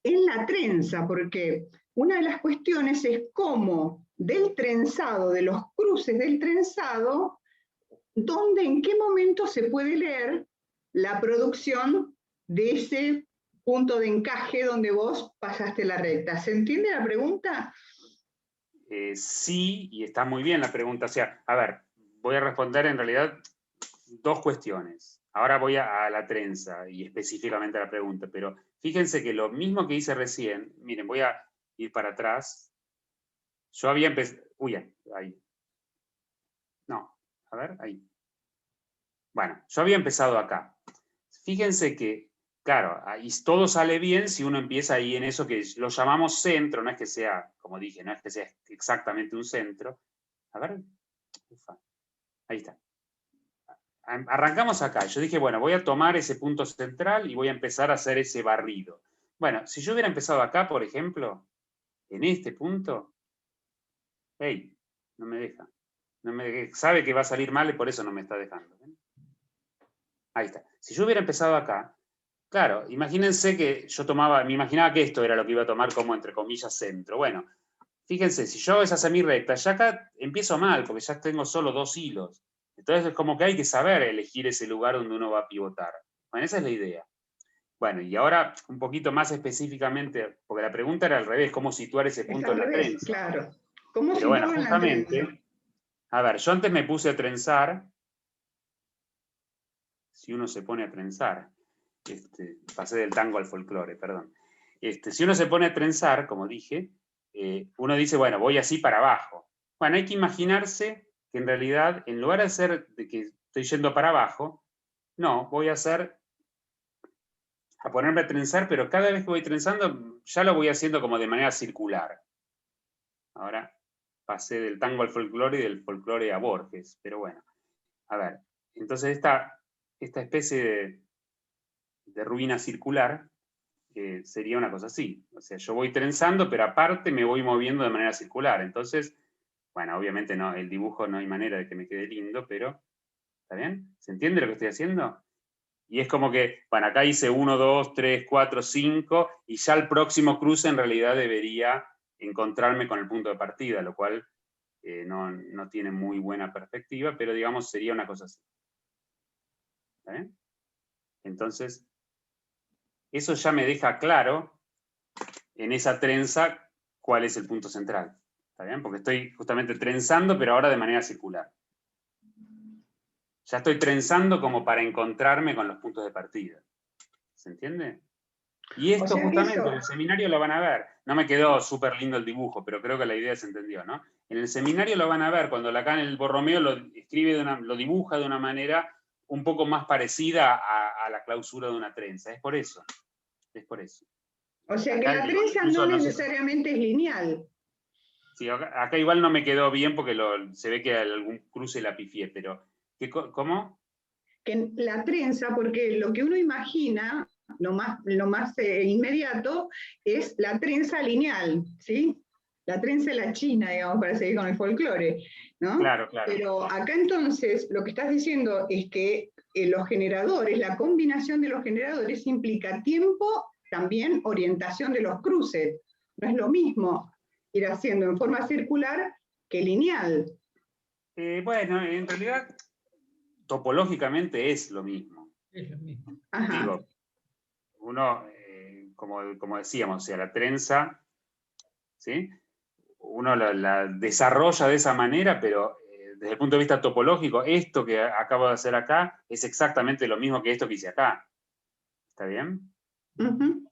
en la trenza? Porque una de las cuestiones es cómo del trenzado, de los cruces del trenzado, en qué momento se puede leer la producción de ese punto de encaje donde vos pasaste la recta. ¿Se entiende la pregunta? Sí, y está muy bien la pregunta. O sea, a ver, voy a responder en realidad dos cuestiones. Ahora voy a la trenza y específicamente a la pregunta, pero fíjense que lo mismo que hice recién, miren, voy a ir para atrás. Yo había empezado... Uy, ahí. No, a ver, ahí. Bueno, yo había empezado acá. Fíjense que, claro, ahí todo sale bien si uno empieza ahí en eso que lo llamamos centro, no es que sea, como dije, no es que sea exactamente un centro. A ver, ahí está. Arrancamos acá. Yo dije, bueno, voy a tomar ese punto central y voy a empezar a hacer ese barrido. Bueno, si yo hubiera empezado acá, por ejemplo, en este punto, hey, no me deja. Sabe que va a salir mal y por eso no me está dejando. Ahí está. Si yo hubiera empezado acá, claro, imagínense que me imaginaba que esto era lo que iba a tomar como, entre comillas, centro. Bueno, fíjense, si yo hago esa semirrecta, ya acá empiezo mal, porque ya tengo solo dos hilos. Entonces es como que hay que saber elegir ese lugar donde uno va a pivotar. Bueno, esa es la idea. Bueno, y ahora un poquito más específicamente, porque la pregunta era al revés, cómo situar ese punto en la trenza. Claro. ¿Cómo Pero bueno, situar en la trenza? A ver, yo antes me puse a trenzar. Si uno se pone a trenzar, pasé del tango al folclore, perdón. Si uno se pone a trenzar, como dije, uno dice, bueno, voy así para abajo. Bueno, hay que imaginarse que en realidad, en lugar de hacer de que estoy yendo para abajo, no, voy a ponerme a trenzar, pero cada vez que voy trenzando, ya lo voy haciendo como de manera circular. Ahora pasé del tango al folclore y del folclore a Borges, pero bueno. A ver, entonces esta especie ruina circular, sería una cosa así. O sea, yo voy trenzando, pero aparte me voy moviendo de manera circular. Entonces, bueno, obviamente no, el dibujo no hay manera de que me quede lindo, pero, ¿está bien? ¿Se entiende lo que estoy haciendo? Y es como que, bueno, acá hice 1, 2, 3, 4, 5, y ya el próximo cruce en realidad debería encontrarme con el punto de partida, lo cual no tiene muy buena perspectiva, pero digamos sería una cosa así. ¿Está bien? Entonces, eso ya me deja claro en esa trenza cuál es el punto central. ¿Está bien? Porque estoy justamente trenzando, pero ahora de manera circular. Ya estoy trenzando como para encontrarme con los puntos de partida. ¿Se entiende? Y esto justamente en el seminario lo van a ver. No me quedó súper lindo el dibujo, pero creo que la idea se entendió, ¿no? En el seminario lo van a ver cuando Lacan, el Borromeo, lo dibuja de una manera un poco más parecida a la clausura de una trenza. Es por eso. Es por eso. O sea que la trenza no necesariamente es lineal. Sí, acá igual no me quedó bien porque se ve que algún cruce la pifié, pero ¿cómo? Que la trenza, porque lo que uno imagina, lo más inmediato, es la trenza lineal, ¿sí? La trenza de la China, digamos, para seguir con el folclore, ¿no? Claro, claro. Pero acá entonces lo que estás diciendo es que los generadores, la combinación de los generadores implica tiempo, también orientación de los cruces. No es lo mismo ir haciendo en forma circular que lineal. Bueno, en realidad topológicamente es lo mismo. Es lo mismo. Ajá. Digo, uno, como decíamos, o sea, la trenza, ¿sí? Uno la desarrolla de esa manera, pero desde el punto de vista topológico, esto que acabo de hacer acá es exactamente lo mismo que esto que hice acá. ¿Está bien? Uh-huh.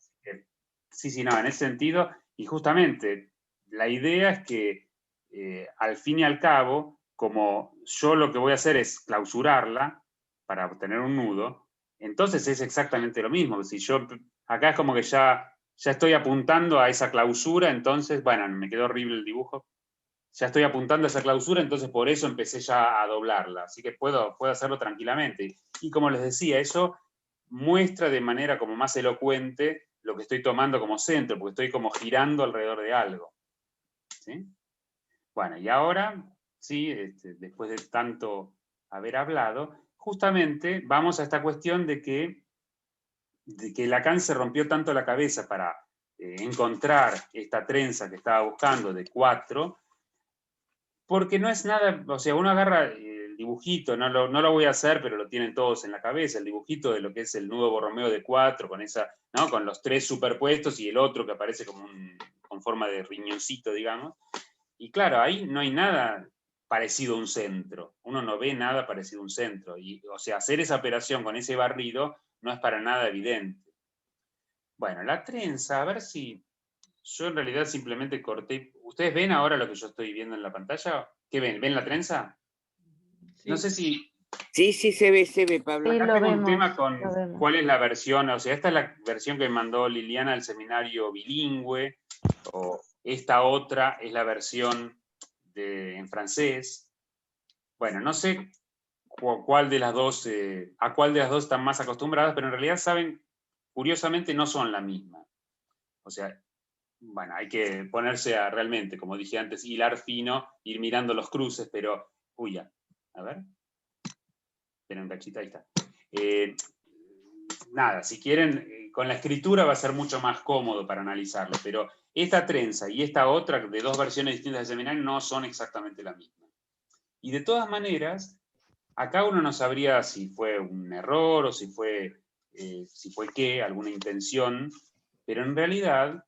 Sí, no, en ese sentido, y justamente la idea es que al fin y al cabo, como yo lo que voy a hacer es clausurarla para obtener un nudo, entonces es exactamente lo mismo. Si yo, acá es como que ya estoy apuntando a esa clausura, entonces, bueno, me quedó horrible el dibujo. Ya estoy apuntando a esa clausura, entonces por eso empecé ya a doblarla. Así que puedo hacerlo tranquilamente. Y como les decía, eso muestra de manera como más elocuente lo que estoy tomando como centro, porque estoy como girando alrededor de algo. ¿Sí? Bueno, y ahora, sí, después de tanto haber hablado, justamente vamos a esta cuestión de que Lacan se rompió tanto la cabeza para encontrar esta trenza que estaba buscando de 4, porque no es nada, o sea, uno agarra el dibujito, no lo voy a hacer, pero lo tienen todos en la cabeza, el dibujito de lo que es el nudo Borromeo de 4, con ¿no? Con los 3 superpuestos y el otro que aparece como con forma de riñoncito, digamos. Y claro, ahí no hay nada parecido a un centro. Uno no ve nada parecido a un centro. Y, o sea, hacer esa operación con ese barrido no es para nada evidente. Bueno, la trenza, a ver si... Yo en realidad simplemente corté... ¿Ustedes ven ahora lo que yo estoy viendo en la pantalla? ¿Qué ven? ¿Ven la trenza? Sí. No sé si... Sí, se ve, Pablo. Sí, Acá lo tengo un vemos, tema con lo vemos. cuál es la versión, o sea, esta es la versión que mandó Liliana al seminario bilingüe, o esta otra es la versión en francés. Bueno, no sé cuál de las dos, a cuál de las dos están más acostumbradas, pero en realidad saben, curiosamente no son la misma. O sea, bueno, hay que ponerse a realmente, como dije antes, hilar fino, ir mirando los cruces, pero, uy, ya, a ver. Esperen un cachito, ahí está. Nada, si quieren, con la escritura va a ser mucho más cómodo para analizarlo, pero esta trenza y esta otra, de dos versiones distintas del seminario, no son exactamente la misma. Y de todas maneras, acá uno no sabría si fue un error o si fue qué, alguna intención, pero en realidad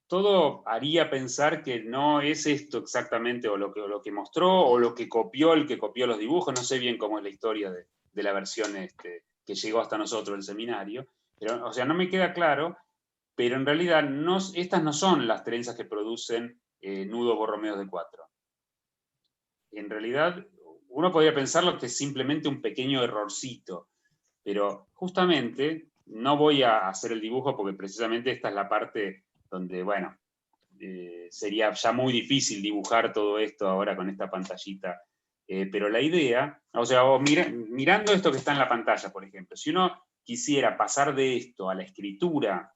todo haría pensar que no es esto exactamente o lo que mostró o lo que copió el que copió los dibujos. No sé bien cómo es la historia de la versión que llegó hasta nosotros, el seminario. Pero, o sea, no me queda claro, pero en realidad estas no son las trenzas que producen nudo Borromeos de 4. En realidad, uno podría pensarlo que es simplemente un pequeño errorcito, pero justamente no voy a hacer el dibujo porque precisamente esta es la parte donde, bueno, sería ya muy difícil dibujar todo esto ahora con esta pantallita. Pero la idea, o sea, mirando esto que está en la pantalla, por ejemplo, si uno quisiera pasar de esto a la escritura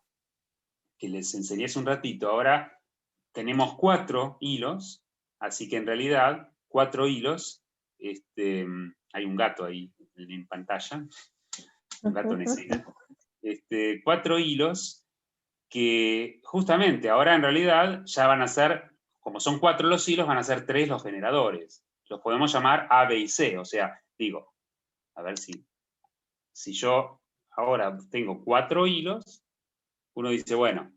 que les enseñé hace un ratito, ahora tenemos 4 hilos, así que en realidad 4 hilos, hay un gato ahí en pantalla, un gato en escena, 4 hilos que justamente ahora en realidad ya van a ser, como son 4 los hilos, van a ser 3 los generadores. Los podemos llamar A, B y C, o sea, digo, a ver si yo ahora tengo 4 hilos, uno dice, bueno,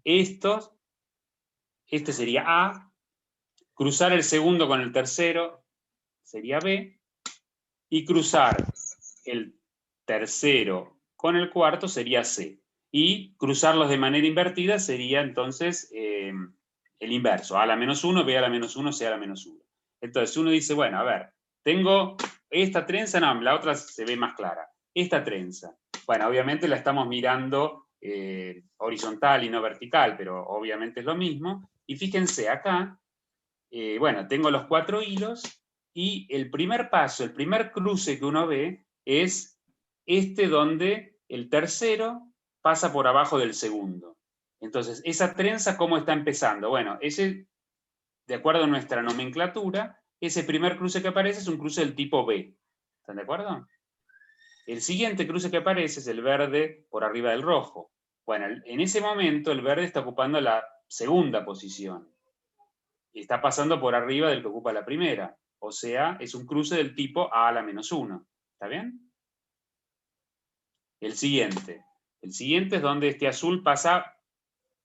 este sería A, cruzar el segundo con el tercero sería B, y cruzar el tercero con el cuarto sería C. Y cruzarlos de manera invertida sería entonces el inverso, A a la menos 1, B a la menos 1, C a la menos 1. Entonces uno dice, bueno, a ver, tengo esta trenza, no, la otra se ve más clara. Esta trenza, bueno, obviamente la estamos mirando horizontal y no vertical, pero obviamente es lo mismo. Y fíjense acá, bueno, tengo los 4 hilos, y el primer paso, el primer cruce que uno ve, es donde el tercero pasa por abajo del segundo. Entonces, esa trenza, ¿cómo está empezando? Bueno, de acuerdo a nuestra nomenclatura, ese primer cruce que aparece es un cruce del tipo B. ¿Están de acuerdo? El siguiente cruce que aparece es el verde por arriba del rojo. Bueno, en ese momento el verde está ocupando la segunda posición. Y está pasando por arriba del que ocupa la primera. O sea, es un cruce del tipo A a la menos 1. ¿Está bien? El siguiente es donde este azul pasa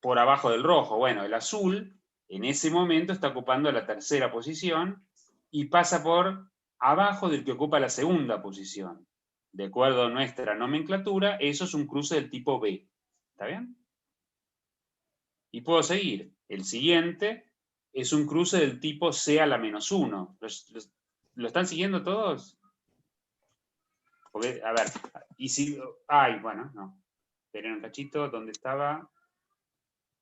por abajo del rojo. Bueno, el azul en ese momento está ocupando la tercera posición y pasa por abajo del que ocupa la segunda posición. De acuerdo a nuestra nomenclatura, eso es un cruce del tipo B. ¿Está bien? Y puedo seguir. El siguiente es un cruce del tipo C a la menos 1. ¿Lo están siguiendo todos? Porque, a ver, y si... Ay, bueno, no. Esperen un cachito, ¿dónde estaba?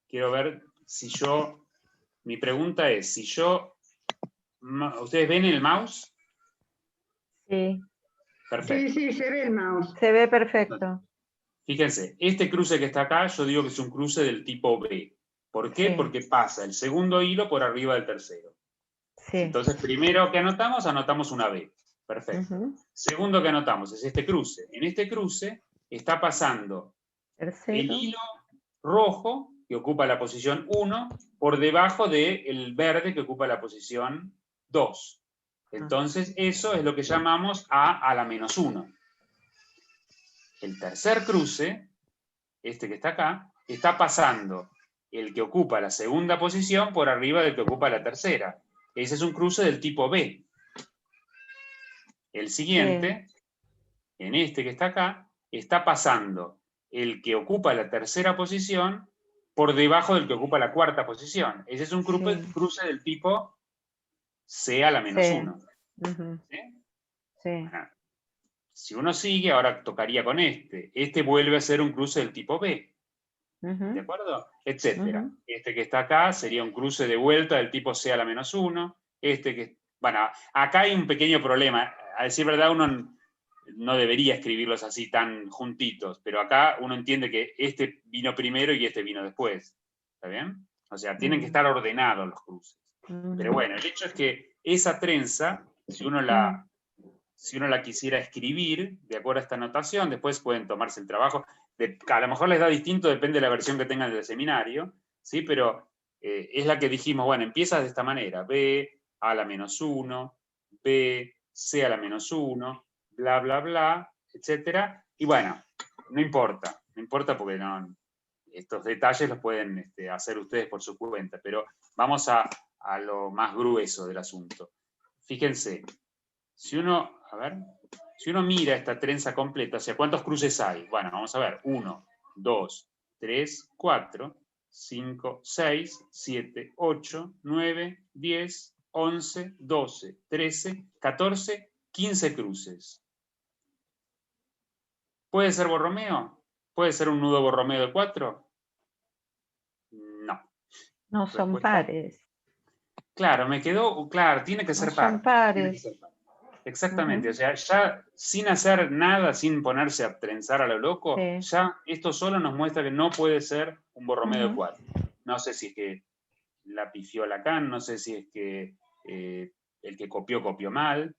Quiero ver si yo... Mi pregunta es, si yo... ¿Ustedes ven el mouse? Sí, Perfecto. Sí, se ve el mouse. se ve perfecto. Fíjense, este cruce que está acá, yo digo que es un cruce del tipo B. ¿Por qué? Sí. Porque pasa el segundo hilo por arriba del tercero. Sí. Entonces, primero que anotamos una B. Perfecto. Ujú. Segundo que anotamos es este cruce. En este cruce está pasando Tercero. el hilo rojo, que ocupa la posición 1, por debajo del verde, que ocupa la posición 2. Entonces, eso es lo que llamamos A a la menos 1. El tercer cruce, este que está acá, está pasando el que ocupa la segunda posición por arriba del que ocupa la tercera. Ese es un cruce del tipo B. El siguiente, en este que está acá, está pasando el que ocupa la tercera posición por debajo del que ocupa la cuarta posición. Ese es un cruce del tipo C a la menos 1. Ujú. ¿Sí? Sí. Bueno, si uno sigue, ahora tocaría con este. Este vuelve a ser un cruce del tipo B. Ujú. ¿De acuerdo? Etcétera. Ujú. Este que está acá sería un cruce de vuelta del tipo C a la menos 1. Bueno, acá hay un pequeño problema. A decir verdad, uno no debería escribirlos así tan juntitos, pero acá uno entiende que este vino primero y este vino después. ¿Está bien? O sea, tienen que estar ordenados los cruces. Pero bueno, el hecho es que esa trenza, si uno la quisiera escribir, de acuerdo a esta notación, después pueden tomarse el trabajo. A lo mejor les da distinto, depende de la versión que tengan del seminario, ¿sí? Pero es la que dijimos, bueno, empieza de esta manera, B a la menos 1, B, C a la menos 1, bla, bla, bla, etc. Y bueno, no importa porque no, estos detalles los pueden hacer ustedes por su cuenta, pero vamos a lo más grueso del asunto. Fíjense, si uno mira esta trenza completa, o sea, ¿cuántos cruces hay? Bueno, vamos a ver. 1, 2, 3, 4, 5, 6, 7, 8, 9, 10, 11, 12, 13, 14, 15 cruces. ¿Puede ser Borromeo? ¿Puede ser un nudo Borromeo de 4? No. No son Respuesta. pares. Claro, me quedó, claro, tiene que ser No par. son pares. Exactamente, o sea, ya sin hacer nada, sin ponerse a trenzar a lo loco, Sí. ya esto solo nos muestra que no puede ser un Borromeo de Ujú. 4. No sé si es que la pifió Lacan, no sé si es que el que copió mal,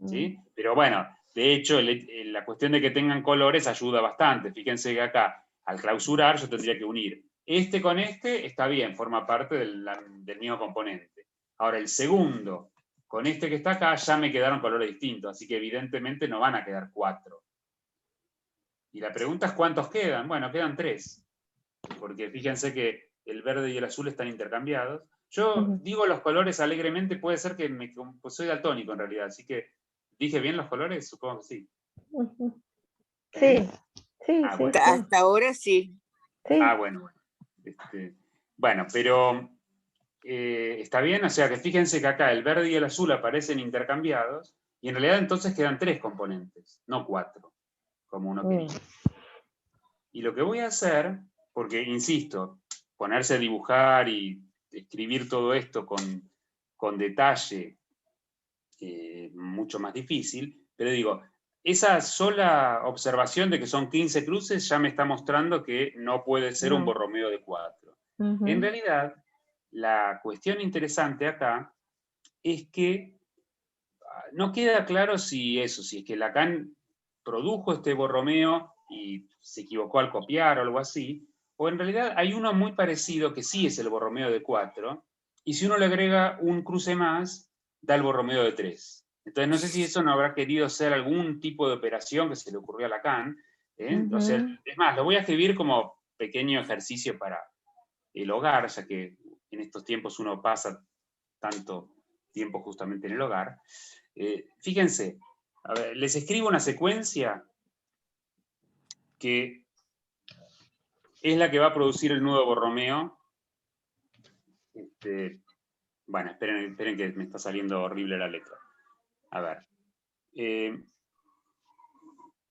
¿sí? Pero bueno, de hecho, la cuestión de que tengan colores ayuda bastante. Fíjense que acá, al clausurar, yo tendría que unir este con este, está bien, forma parte del mismo componente. Ahora, el segundo, con este que está acá, ya me quedaron colores distintos, así que evidentemente no van a quedar 4. Y la pregunta es ¿cuántos quedan? Bueno, quedan 3, porque fíjense que el verde y el azul están intercambiados. Yo digo los colores alegremente, puede ser que pues soy daltónico en realidad, así que ¿dije bien los colores? Supongo que sí. Sí, sí, Ah, sí, bueno. sí, Hasta ahora sí. sí. Ah, bueno. Bueno, pero está bien, o sea que fíjense que acá el verde y el azul aparecen intercambiados, y en realidad entonces quedan 3 componentes, no 4, como uno quería. Y lo que voy a hacer, porque insisto, ponerse a dibujar y escribir todo esto con detalle, mucho más difícil, pero digo, esa sola observación de que son 15 cruces ya me está mostrando que no puede ser un No. Borromeo de 4. En realidad, la cuestión interesante acá es que no queda claro si es que Lacan produjo este Borromeo y se equivocó al copiar o algo así, o en realidad hay uno muy parecido que sí es el Borromeo de 4, y si uno le agrega un cruce más, da el Borromeo de 3. Entonces no sé si eso no habrá querido ser algún tipo de operación que se le ocurrió a Lacan. O sea, es más, lo voy a escribir como pequeño ejercicio para el hogar, ya que en estos tiempos uno pasa tanto tiempo justamente en el hogar. Fíjense, a ver, les escribo una secuencia que es la que va a producir el nudo Borromeo. Bueno, esperen que me está saliendo horrible la letra. A ver.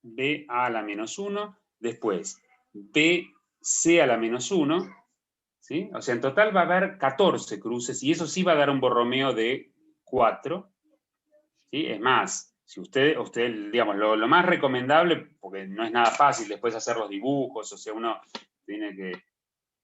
B a la menos 1, después B C a la menos 1, ¿sí? O sea, en total va a haber 14 cruces, y eso sí va a dar un Borromeo de 4, ¿sí? Es más, si usted digamos, lo más recomendable, porque no es nada fácil después hacer los dibujos, o sea, uno tiene que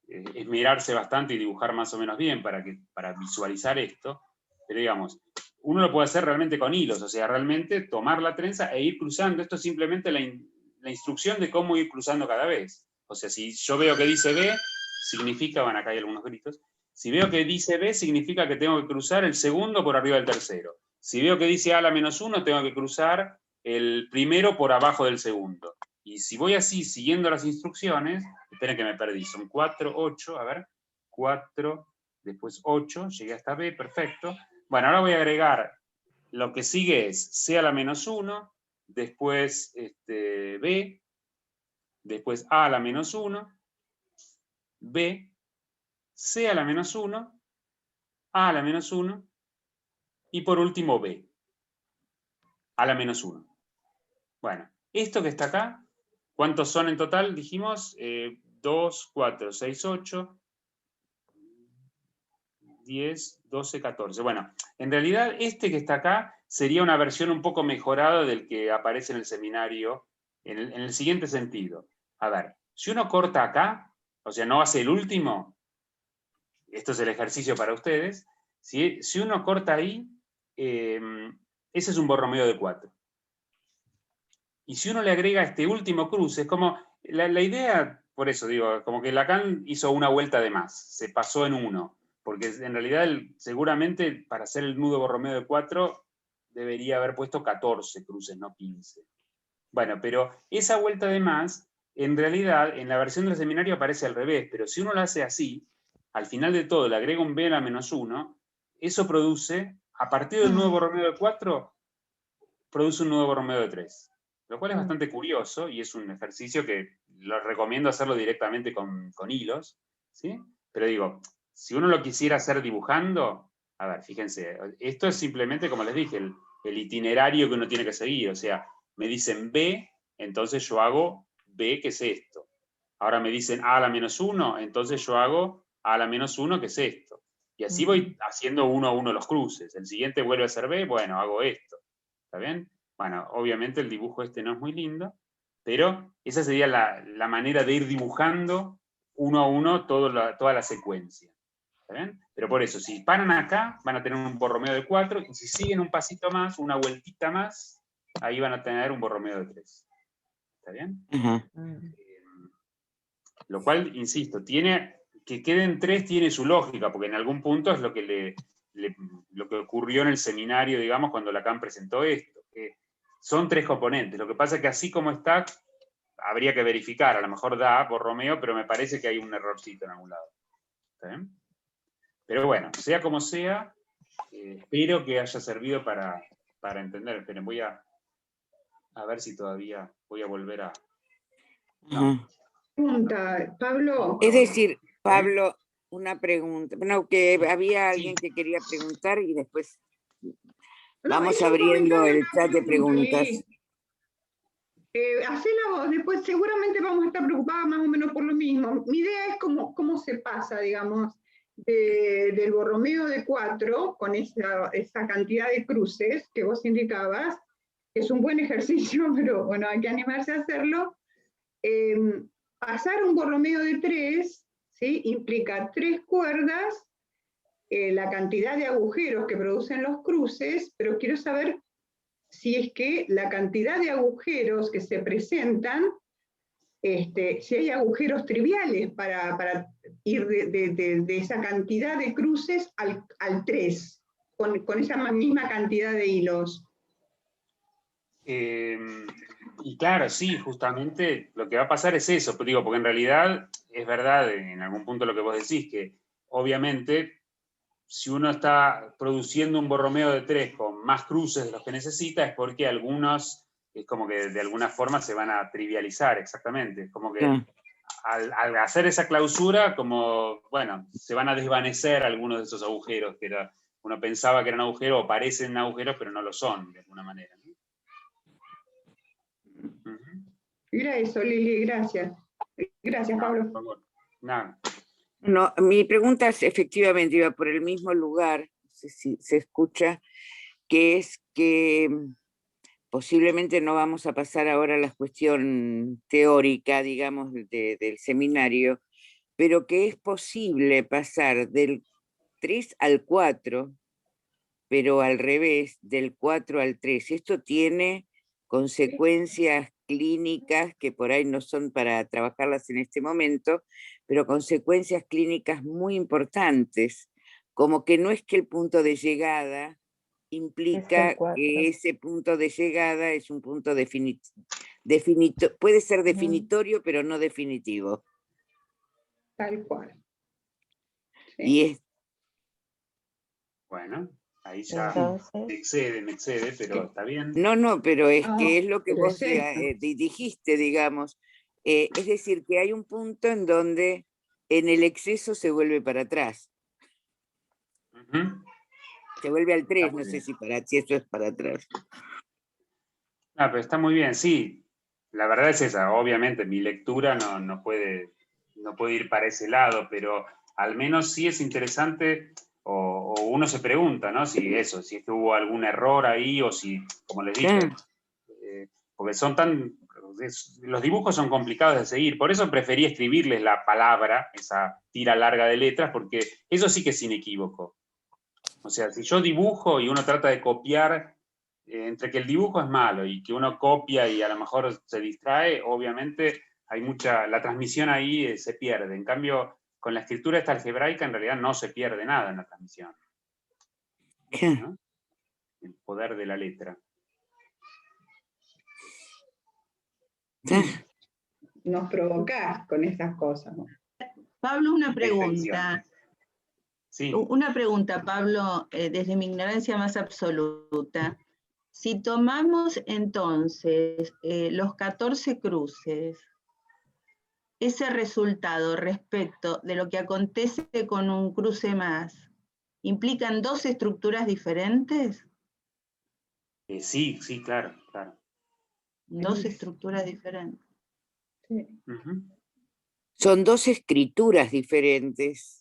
esmerarse bastante y dibujar más o menos bien para visualizar esto, pero digamos, uno lo puede hacer realmente con hilos, o sea, realmente tomar la trenza e ir cruzando. Esto es simplemente la instrucción de cómo ir cruzando cada vez. O sea, si yo veo que dice B, significa, van acá hay algunos gritos, si veo que dice B, significa que tengo que cruzar el segundo por arriba del tercero. Si veo que dice A a la menos 1, tengo que cruzar el primero por abajo del segundo. Y si voy así, siguiendo las instrucciones, esperen que me perdí, son 4, 8, a ver, 4, después 8, llegué hasta B, perfecto. Bueno, ahora voy a agregar, lo que sigue es C a la menos 1, después B, después A a la menos 1, B, C a la menos 1, A a la menos 1, y por último B, a la menos 1. Bueno, esto que está acá, ¿cuántos son en total? Dijimos 2, 4, 6, 8, 10, 12, 14. Bueno, en realidad este que está acá sería una versión un poco mejorada del que aparece en el seminario, en el siguiente sentido. A ver, si uno corta acá, o sea, no hace el último, esto es el ejercicio para ustedes, si uno corta ahí, ese es un Borromeo de 4. Y si uno le agrega este último cruce, es como, la idea, por eso digo, como que Lacan hizo una vuelta de más, se pasó en 1, porque en realidad seguramente para hacer el nudo Borromeo de 4 debería haber puesto 14 cruces, no 15. Bueno, pero esa vuelta de más, en realidad, en la versión del seminario aparece al revés, pero si uno lo hace así, al final de todo le agrega un B a la menos 1, eso produce, a partir del nudo Borromeo de 4, produce un nudo Borromeo de 3. Lo cual es bastante curioso y es un ejercicio que lo recomiendo hacerlo directamente con hilos, ¿sí? Pero digo, si uno lo quisiera hacer dibujando, a ver, fíjense, esto es simplemente, como les dije, el itinerario que uno tiene que seguir. O sea, me dicen B, entonces yo hago B, que es esto. Ahora me dicen A a la menos 1, entonces yo hago A a la menos 1, que es esto. Y así voy haciendo uno a uno los cruces. El siguiente vuelve a ser B, bueno, hago esto. ¿Está bien? Bueno, obviamente el dibujo este no es muy lindo, pero esa sería la manera de ir dibujando uno a uno toda la secuencia. ¿Está bien? Pero por eso, si paran acá, van a tener un Borromeo de 4, y si siguen un pasito más, una vueltita más, ahí van a tener un Borromeo de 3. ¿Está bien? Ajá. Lo cual, insisto, que queden 3 tiene su lógica, porque en algún punto es lo que lo que ocurrió en el seminario, digamos, cuando Lacan presentó esto. Que son 3 componentes. Lo que pasa es que así como está, habría que verificar. A lo mejor da Borromeo, pero me parece que hay un errorcito en algún lado. ¿Está bien? Pero bueno, sea como sea, espero que haya servido para entender. Esperen, voy a ver si todavía voy a volver a... No. Ajá. Pregunta, Pablo. Es decir, Pablo, una pregunta. Bueno, que había alguien que quería preguntar y después vamos yo abriendo comentaba el una chat de preguntas. Hacela vos, después seguramente vamos a estar preocupados más o menos por lo mismo. Mi idea es cómo se pasa, digamos, del Borromeo de 4, con esa cantidad de cruces que vos indicabas, que es un buen ejercicio, pero bueno, hay que animarse a hacerlo. Pasar un Borromeo de 3, ¿sí? Implica 3 cuerdas, la cantidad de agujeros que producen los cruces, pero quiero saber si es que la cantidad de agujeros que se presentan, si hay agujeros triviales para ir de esa cantidad de cruces al 3, con esa misma cantidad de hilos. Y claro, sí, justamente lo que va a pasar es eso, digo, porque en realidad es verdad en algún punto lo que vos decís, que obviamente si uno está produciendo un Borromeo de 3 con más cruces de los que necesita, es porque algunos, es como que de alguna forma se van a trivializar, exactamente. Es como que al hacer esa clausura, como, bueno, se van a desvanecer algunos de esos agujeros, que uno pensaba que eran agujeros o parecen agujeros, pero no lo son, de alguna manera, ¿no? Mira eso, Lili, gracias. Gracias, Pablo. Por favor. Nada. No, mi pregunta es, efectivamente iba por el mismo lugar, no sé si se escucha, que es que posiblemente no vamos a pasar ahora a la cuestión teórica, digamos, del seminario, pero que es posible pasar del 3 al 4, pero al revés, del 4 al 3. Esto tiene consecuencias clínicas que por ahí no son para trabajarlas en este momento, pero consecuencias clínicas muy importantes, como que no es que el punto de llegada implica que ese punto de llegada es un punto puede ser definitorio, pero no definitivo. Tal cual. Sí. Y es... Bueno, ahí ya me excede, pero está bien. No, pero es que es lo que pero vos dijiste, digamos. Es decir, que hay un punto en donde en el exceso se vuelve para atrás. Se vuelve al 3, no sé si eso es para atrás. Pero está muy bien, sí. La verdad es esa, obviamente mi lectura no puede ir para ese lado, pero al menos sí es interesante, o uno se pregunta, ¿no? Si es que hubo algún error ahí, o si, como les dije, porque los dibujos son complicados de seguir, por eso preferí escribirles la palabra, esa tira larga de letras, porque eso sí que es inequívoco. O sea, si yo dibujo y uno trata de copiar, entre que el dibujo es malo y que uno copia y a lo mejor se distrae, obviamente la transmisión ahí se pierde. En cambio, con la escritura esta algebraica en realidad no se pierde nada en la transmisión, ¿no? El poder de la letra. Nos provocás con estas cosas, ¿no? Pablo, una pregunta. Sí. Una pregunta, Pablo, desde mi ignorancia más absoluta. Si tomamos entonces los 14 cruces, ese resultado respecto de lo que acontece con un cruce más, ¿implican 2 estructuras diferentes? Sí, claro. 2 estructuras diferentes. Sí. Son 2 escrituras diferentes.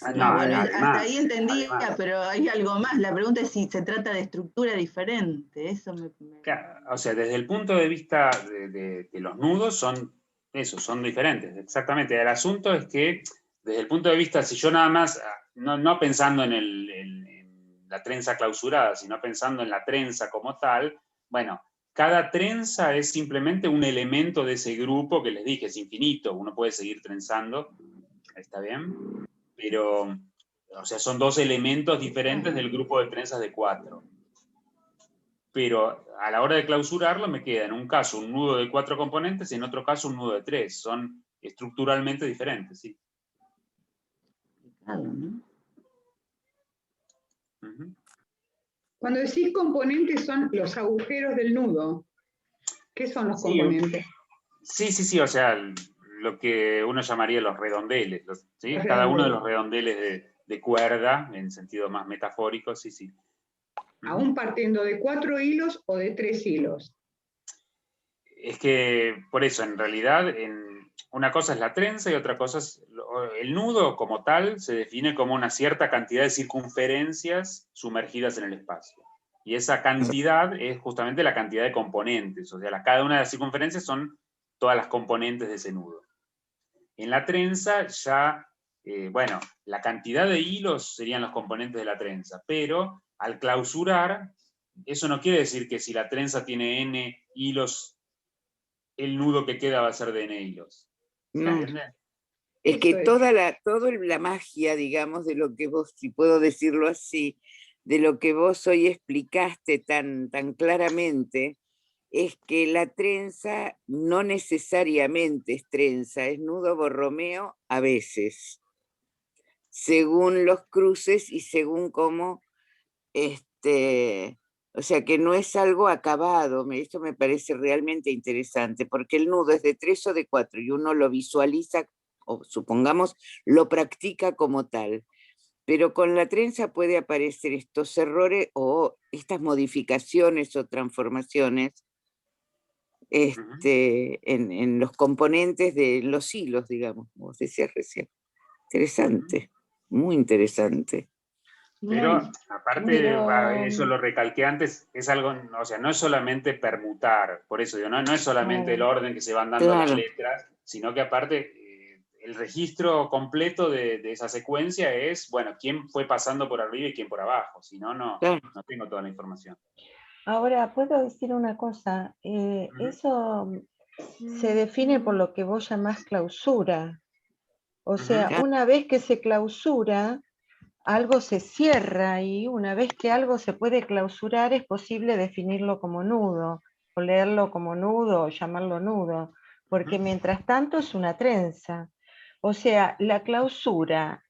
No, Bueno, además, hasta ahí entendía, además. pero hay algo más. La pregunta es si se trata de estructura diferente. Eso Claro, o sea, desde el punto de vista de los nudos son eso, son diferentes, exactamente. El asunto es que desde el punto de vista, si yo nada más, no pensando en la trenza clausurada, sino pensando en la trenza como tal, bueno, cada trenza es simplemente un elemento de ese grupo que les dije, es infinito, uno puede seguir trenzando, ¿está bien? Pero, o sea, son dos elementos diferentes del grupo de trenzas de 4. Pero a la hora de clausurarlo me queda en un caso un nudo de 4 componentes y en otro caso un nudo de 3. Son estructuralmente diferentes, sí. ¿no? Ujú. Cuando decís componentes son los agujeros del nudo. ¿Qué son los Sí, componentes? sí, o sea, lo que uno llamaría los redondeles, ¿sí? Los Cada uno de los redondeles. redondeles de cuerda, en sentido más metafórico, sí. Ujú. Aún partiendo de 4 hilos o de 3 hilos. Es que, por eso, en realidad, una cosa es la trenza y otra cosa es el nudo como tal, se define como una cierta cantidad de circunferencias sumergidas en el espacio. Y esa cantidad es justamente la cantidad de componentes, o sea, cada una de las circunferencias son todas las componentes de ese nudo. En la trenza ya, bueno, la cantidad de hilos serían los componentes de la trenza, pero al clausurar, eso no quiere decir que si la trenza tiene n hilos, el nudo que queda va a ser de n hilos. ¿Se No. entiende? Es que Eso es. toda la magia, digamos, de lo que vos, si puedo decirlo así, de lo que vos hoy explicaste tan claramente, es que la trenza no necesariamente es trenza, es nudo borromeo a veces, según los cruces y según cómo, o sea que no es algo acabado. Esto me parece realmente interesante, porque el nudo es de 3 o de 4 y uno lo visualiza, o supongamos, lo practica como tal. Pero con la trenza puede aparecer estos errores o estas modificaciones o transformaciones en los componentes de los hilos, digamos, como decías recién. Interesante, muy interesante. Pero Muy, aparte, eso Pero, lo recalqué antes, es algo, o sea, no es solamente permutar, por eso digo, no es solamente el claro, orden que se van dando las Claro, letras, sino que aparte el registro completo de esa secuencia es, bueno, quién fue pasando por arriba y quién por abajo, si no, no claro. tengo toda la información. ahora puedo decir una cosa. Ujú. Eso se define por lo que vos llamás clausura. O sea, Ujú. una vez que se clausura, algo se cierra y una vez que algo se puede clausurar es posible definirlo como nudo, o leerlo como nudo, o llamarlo nudo, porque mientras tanto es una trenza. O sea, la clausura,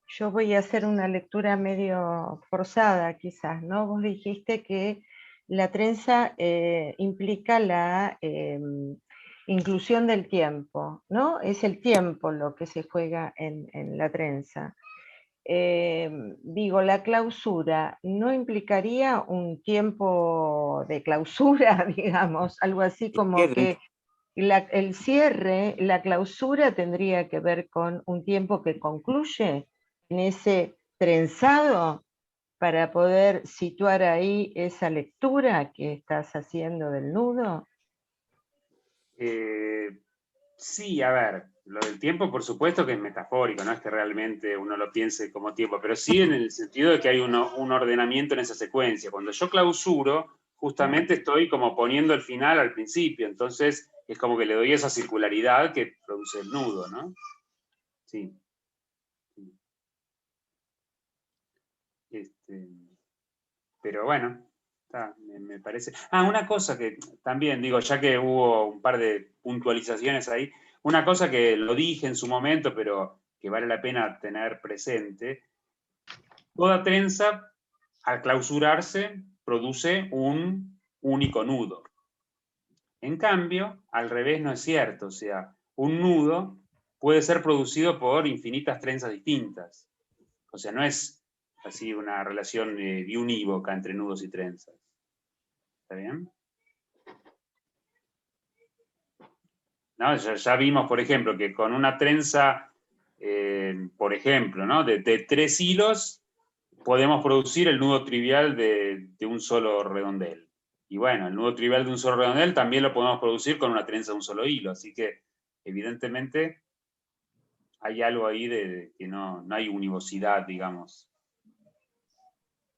yo voy a hacer una lectura medio forzada quizás, ¿no? Vos dijiste que la trenza implica la inclusión del tiempo, ¿no? Es el tiempo lo que se juega en la trenza. Digo, la clausura, ¿no implicaría un tiempo de clausura, digamos? Algo así como que el cierre, la clausura tendría que ver con un tiempo que concluye en ese trenzado para poder situar ahí esa lectura que estás haciendo del nudo. Sí, a ver, lo del tiempo por supuesto que es metafórico, no es que realmente uno lo piense como tiempo, pero sí en el sentido de que hay un ordenamiento en esa secuencia. Cuando yo clausuro, justamente estoy como poniendo el final al principio, entonces es como que le doy esa circularidad que produce el nudo, ¿no? Sí. Pero bueno, me parece. Una cosa que también digo, ya que hubo un par de puntualizaciones ahí, una cosa que lo dije en su momento, pero que vale la pena tener presente, toda trenza al clausurarse produce un único nudo. En cambio, al revés no es cierto, o sea, un nudo puede ser producido por infinitas trenzas distintas. O sea, no es así una relación biunívoca entre nudos y trenzas. ¿Está bien? ¿No? Ya vimos, por ejemplo, que con una trenza por ejemplo, ¿no? De 3 hilos podemos producir el nudo trivial de un solo redondel. Y bueno, el nudo trivial de un solo redondel también lo podemos producir con una trenza de un solo hilo, así que evidentemente hay algo ahí de que no hay univocidad, digamos.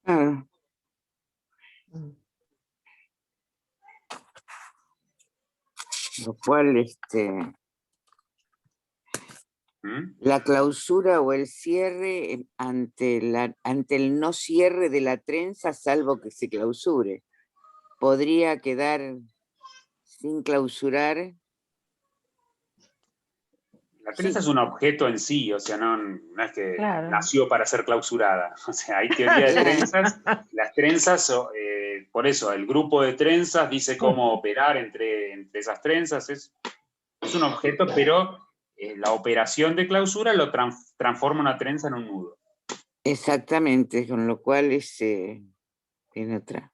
Ah. Lo cual, la clausura o el cierre ante el no cierre de la trenza, salvo que se clausure, podría quedar sin clausurar. La trenza es un objeto en sí, o sea, no es que nació para ser clausurada. O sea, hay teoría de trenzas. Las trenzas, por eso, el grupo de trenzas dice cómo operar entre esas trenzas. Es un objeto, pero la operación de clausura lo transforma una trenza en un nudo. Exactamente, con lo cual tiene otra.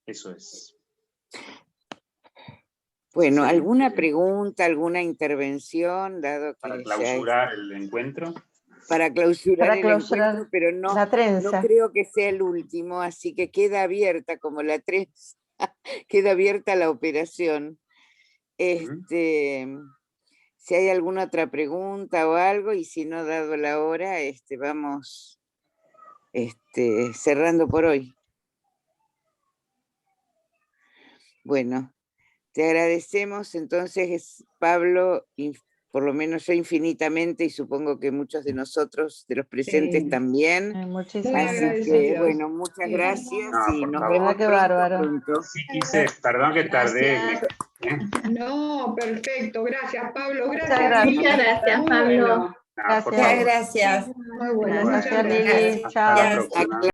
Eso es. Bueno, ¿alguna pregunta, alguna intervención, dado que para clausurar el encuentro? Para clausurar el encuentro, pero no creo que sea el último, así que queda abierta como la trenza, queda abierta la operación. Si hay alguna otra pregunta o algo, y si no, dado la hora, vamos cerrando por hoy. Bueno, te agradecemos entonces, Pablo, por lo menos yo infinitamente, y supongo que muchos de nosotros, de los presentes también. Muchísimas Así que, bueno, muchas gracias y nos vemos pronto. Sí, quise, perdón que tardé. No, perfecto, gracias Pablo, Muchas gracias Pablo. Bueno. Gracias. Gracias. Muy bueno. Gracias, Lili. Chao. Hasta la próxima.